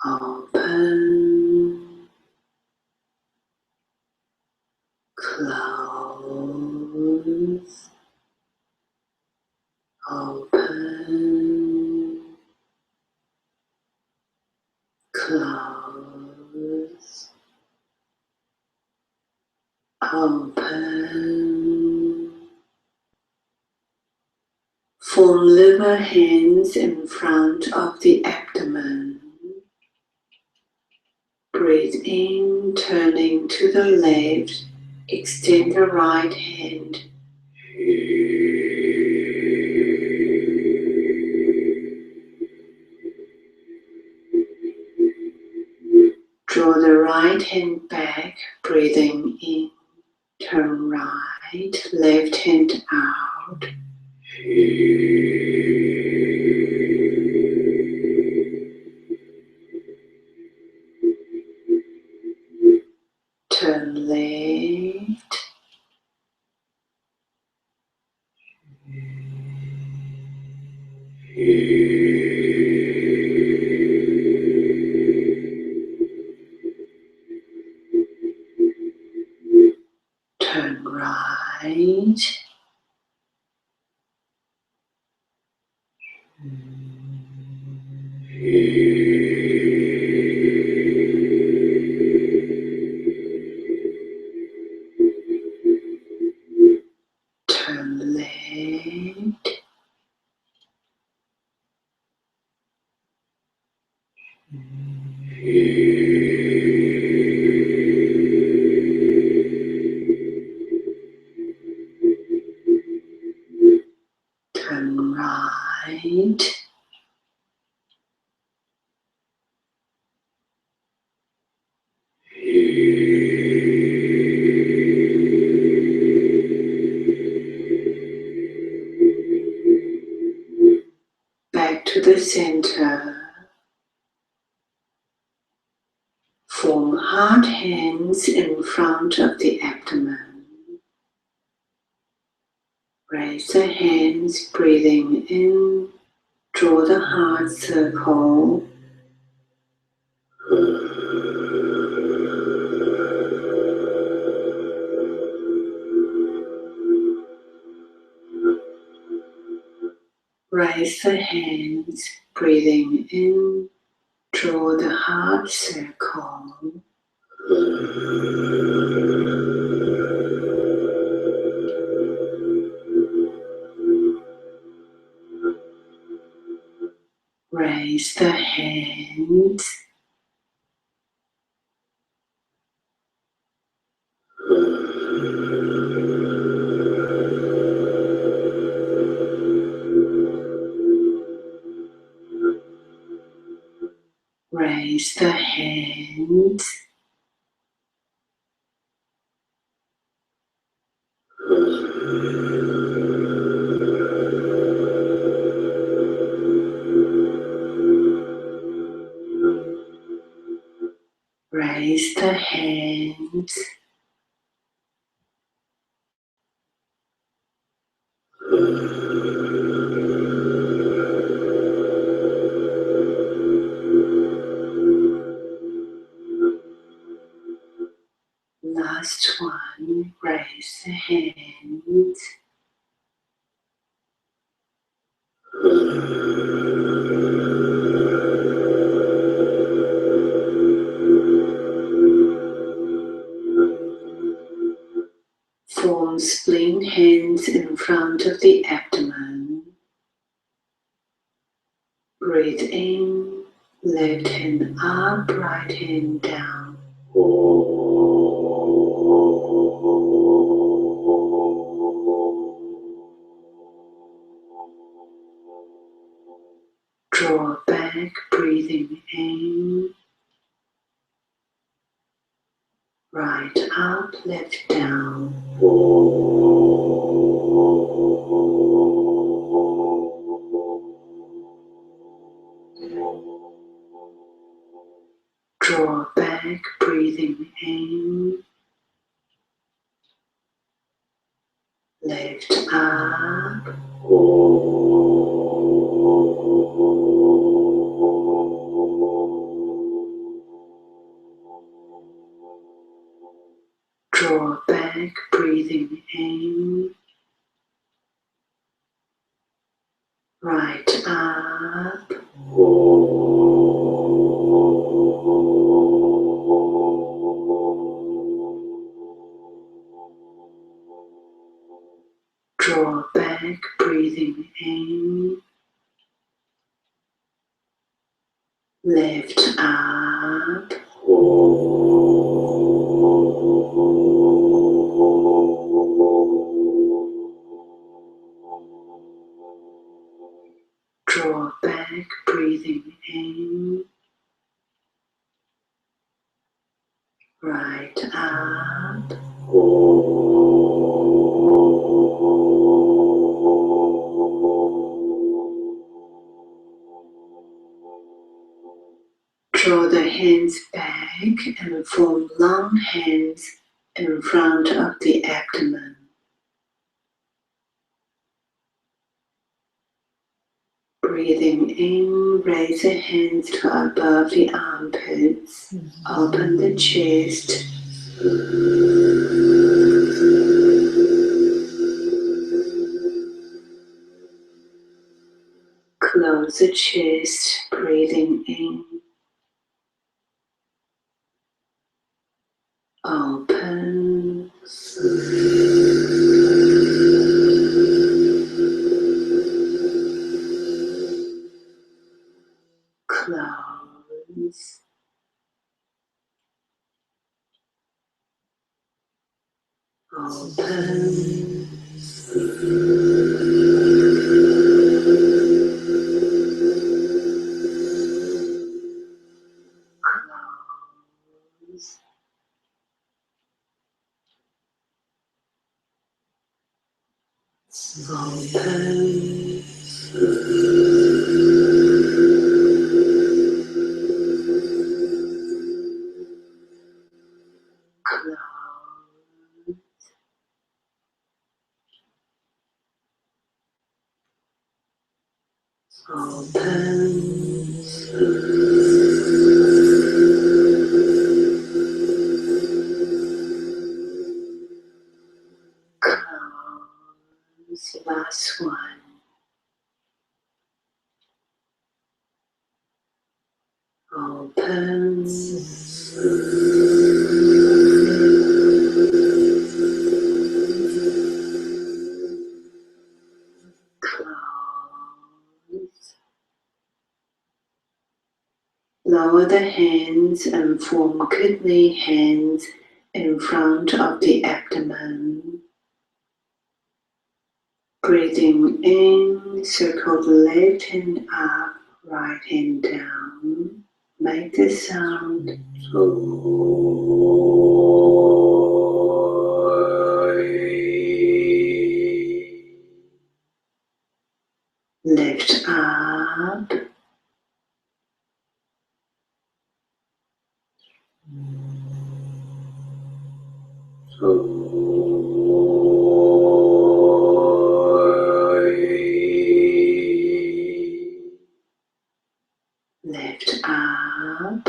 open, close, open, close, open. Form liver hands in front of the abdomen. Breathe in, turning to the left. Extend the right hand. Draw the right hand back, breathing in. Turn right, left hand out. Turn left. Turn right. Turn left. Turn right. Back to the center. Form hard hands in front of the abdomen. Raise the hands, breathing in. Draw the heart circle. Raise the hands, breathing in. Draw the heart circle. Raise the hands. Raise the hands. Raise the hands. Form split hands in front of the abdomen. Breathe in, left hand up, right hand down. Draw back, breathing in. Right up, left down. Draw back, breathing in. Left up. Draw back, breathing in. Right up. Draw back, breathing in. Left up. Draw back, breathing in. Right up. Draw the hands back and form long hands in front of the abdomen. Breathing in, raise the hands to above the armpits. Open the chest. Close the chest, breathing in. Open. Close. Open. Close. Open. Close. Open. Close. Last one. Open. Close. Lower the hands and form kidney hands in front of the abdomen. Breathing in, circle the left hand up, right hand down. Make the sound. Lift up. Lift up.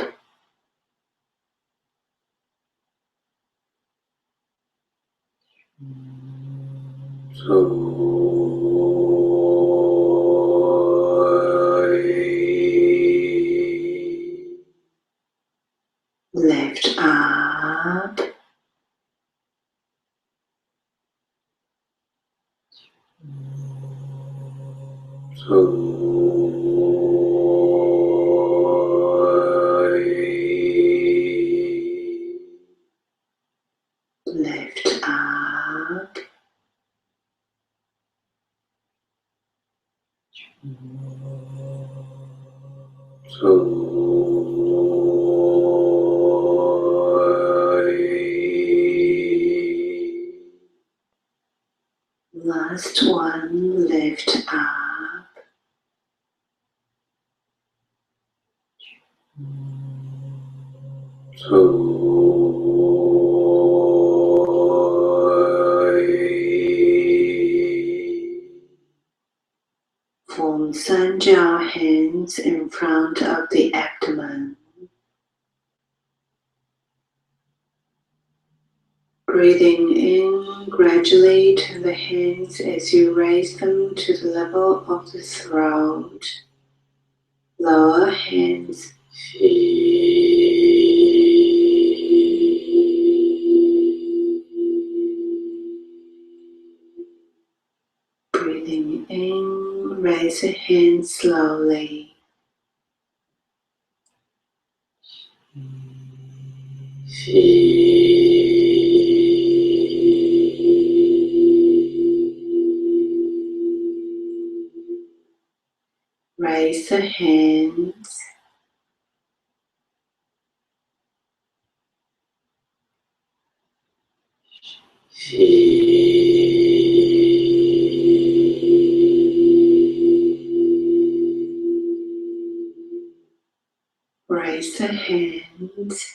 Lift up. Last one, lift up. Form 三角 hands in front of the abdomen. Breathing in gradually to the hands as you raise them to the level of the throat. Lower hands. Breathing in, raise the hands slowly. Raise the hands. Raise the hands.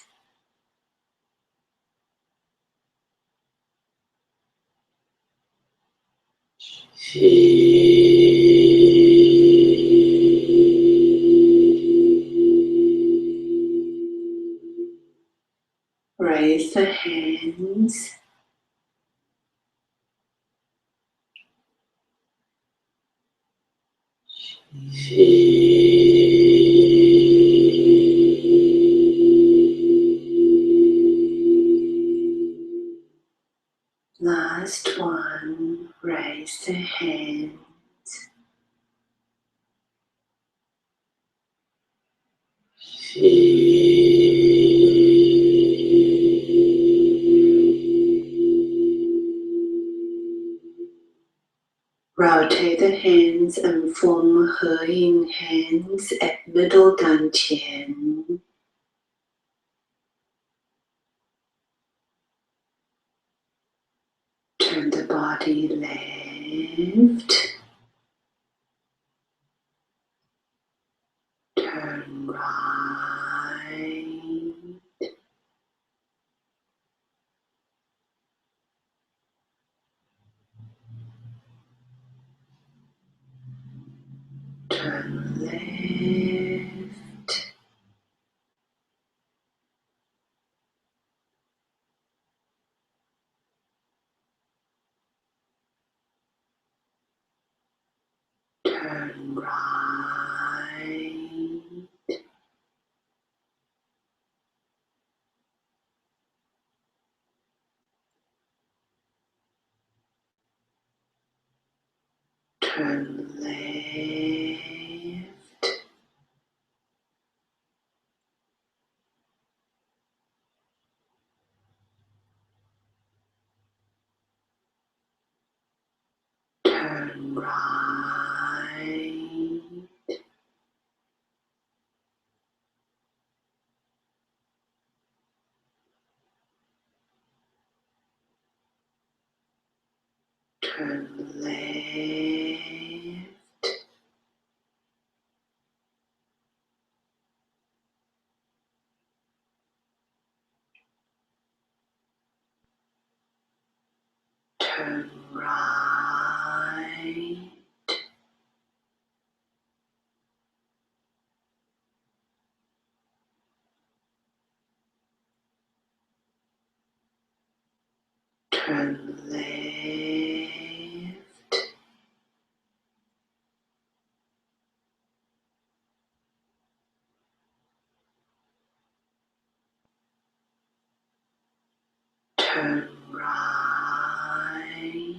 Raise the hands. Last one, raise the hands. Rotate the hands and form He Yin hands at middle dantian. Turn the body left. Turn right. Turn left. Turn right. Turn left. Turn right. Turn left. Turn right. Turn left. Turn right.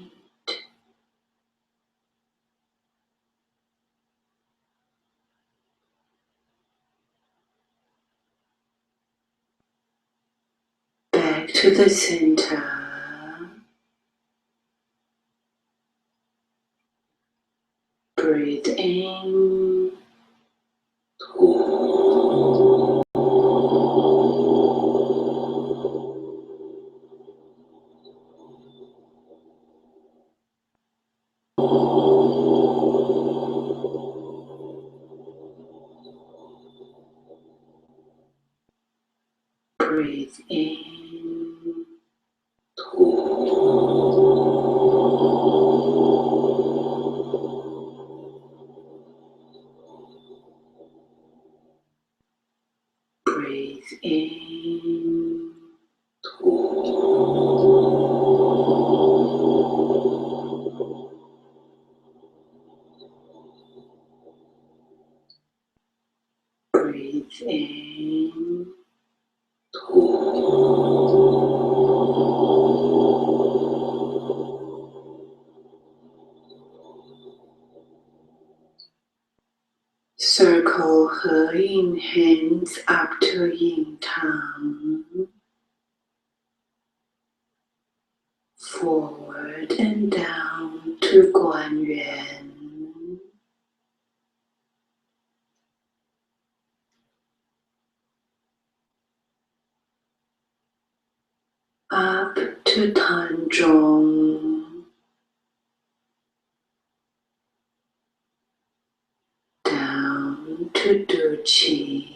back to the center. Breathe in. Breathe in. Breathe in. Breathe in. Circle 合印 hands up to yin tang. Forward and down to Guan Yuan. Up to Tan Zhong. Down to Du Qi.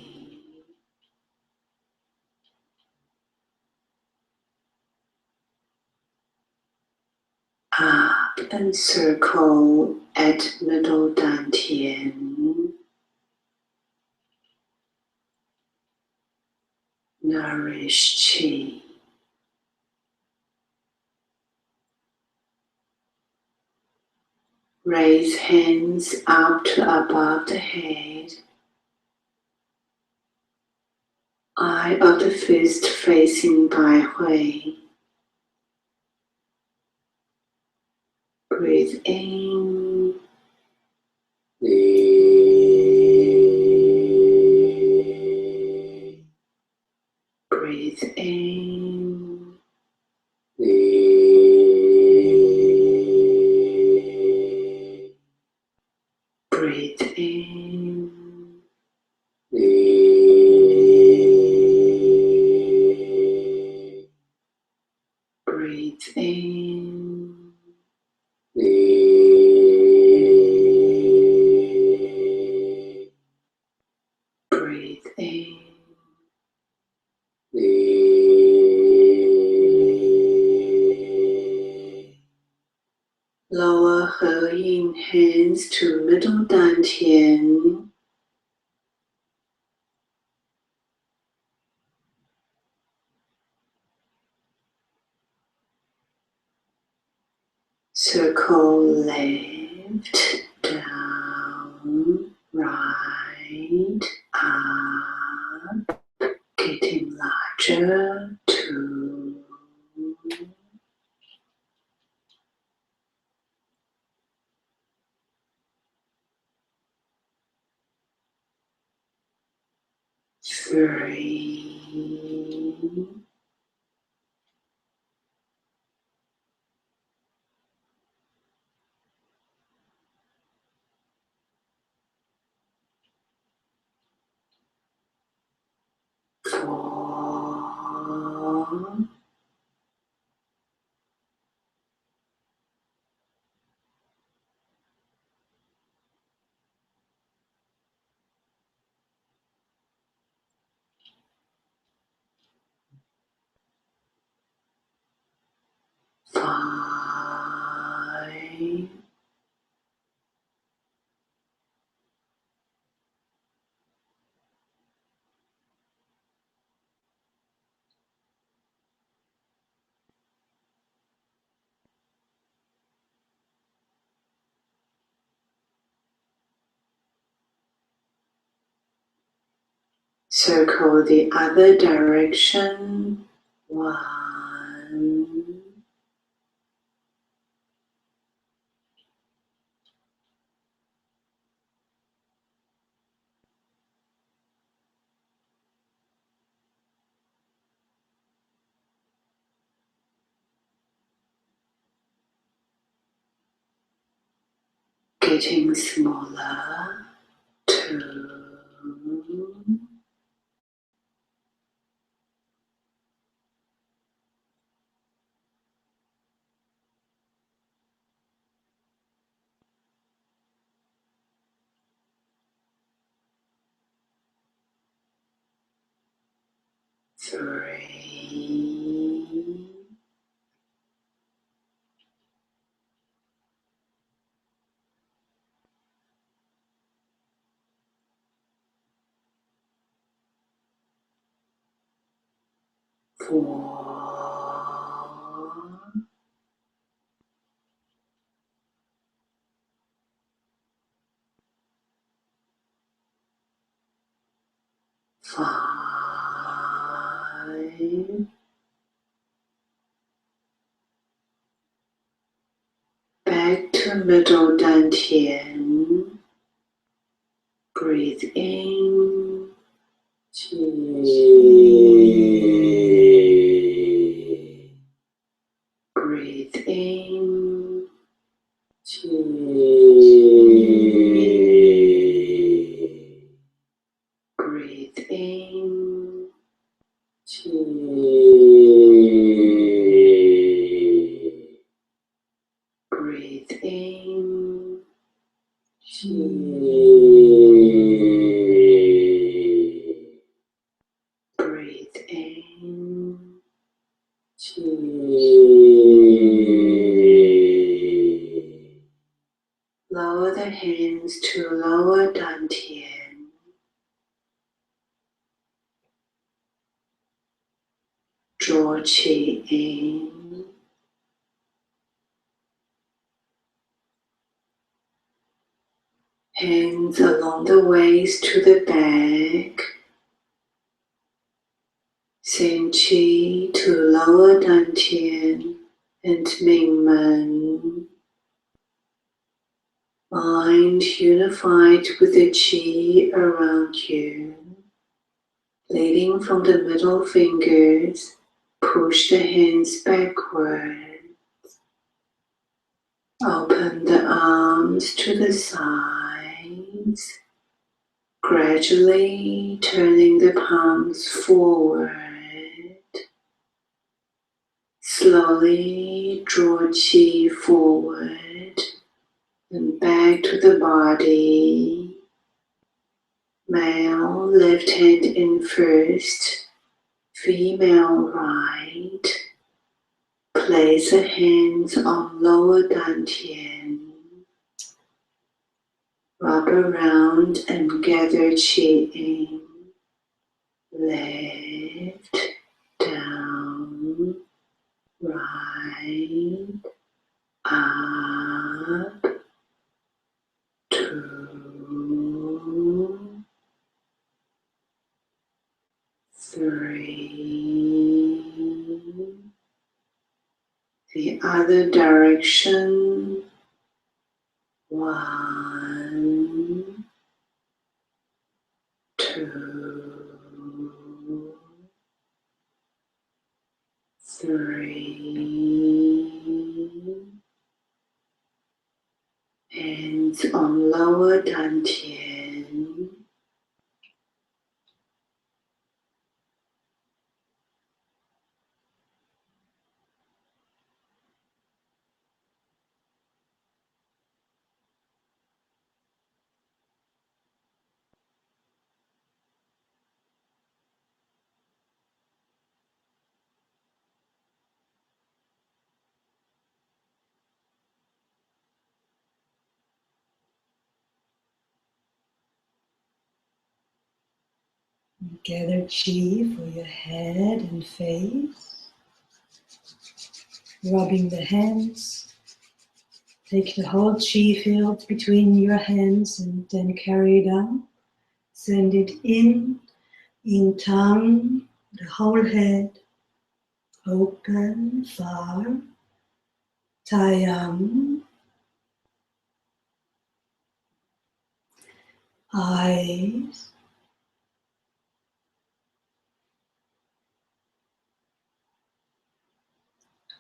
Up and circle at middle dantian. Nourish qi. Raise hands up to above the head. Eye of the fist facing Bai Hui. Breathe in. Breathe in. Breathe in. Breathe in. Breathe in. Lower her yin hands to middle dantian. Circle left, down, right, up, getting larger, 2, 3, 4, five. Circle the other direction, 1, getting smaller. 2, 3, 4, 5. Back to middle dantian. Breathe in. 气. Breathe in. 气. Breathe in. 气. Breathe in. 气. Breathe in. 气. Lower the hands to lower dantian. Draw qi in. Hands along the waist to the back. Send qi to lower dantian and Mingmen. Mind unified with the qi around you. Leading from the middle fingers, push the hands backward. Open the arms to the sides, gradually turning the palms forward. Slowly draw qi forward and back to the body. Male left hand in first, female right. Place the hands on lower dantian. Wrap around and gather qi in. Left, down, right, up, 2, 3. The other direction. 1, 2, 3. Hands on lower dantian. Gather qi for your head and face. Rubbing the hands. Take the whole qi field between your hands and then carry it up. Send it in tongue, the whole head. Open, far. Tayam. Eyes.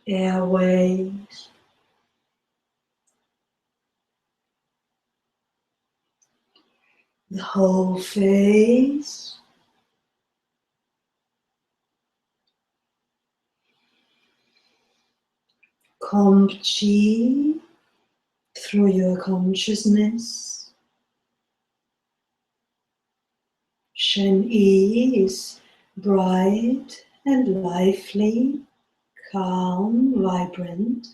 Airways. the whole face. Comb Chi through your consciousness. Shen Yi is bright and lively, calm, vibrant.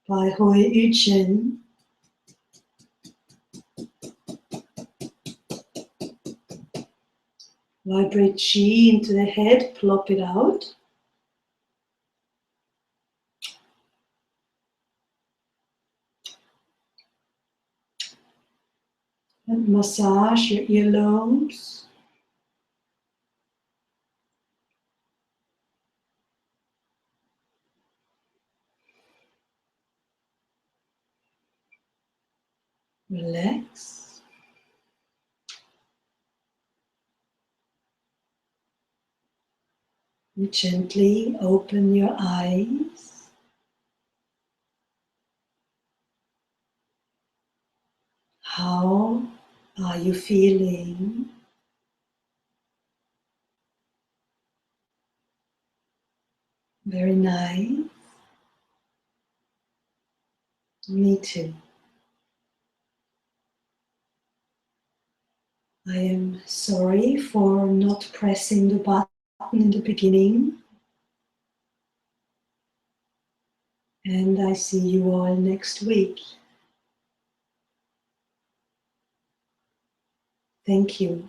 By Hui Yu Chen, vibrate Qi into the head, plop it out. And massage your earlobes. Relax. And gently open your eyes. How are you feeling? Very nice. Me too. I am sorry for not pressing the button in the beginning. And I see you all next week. Thank you.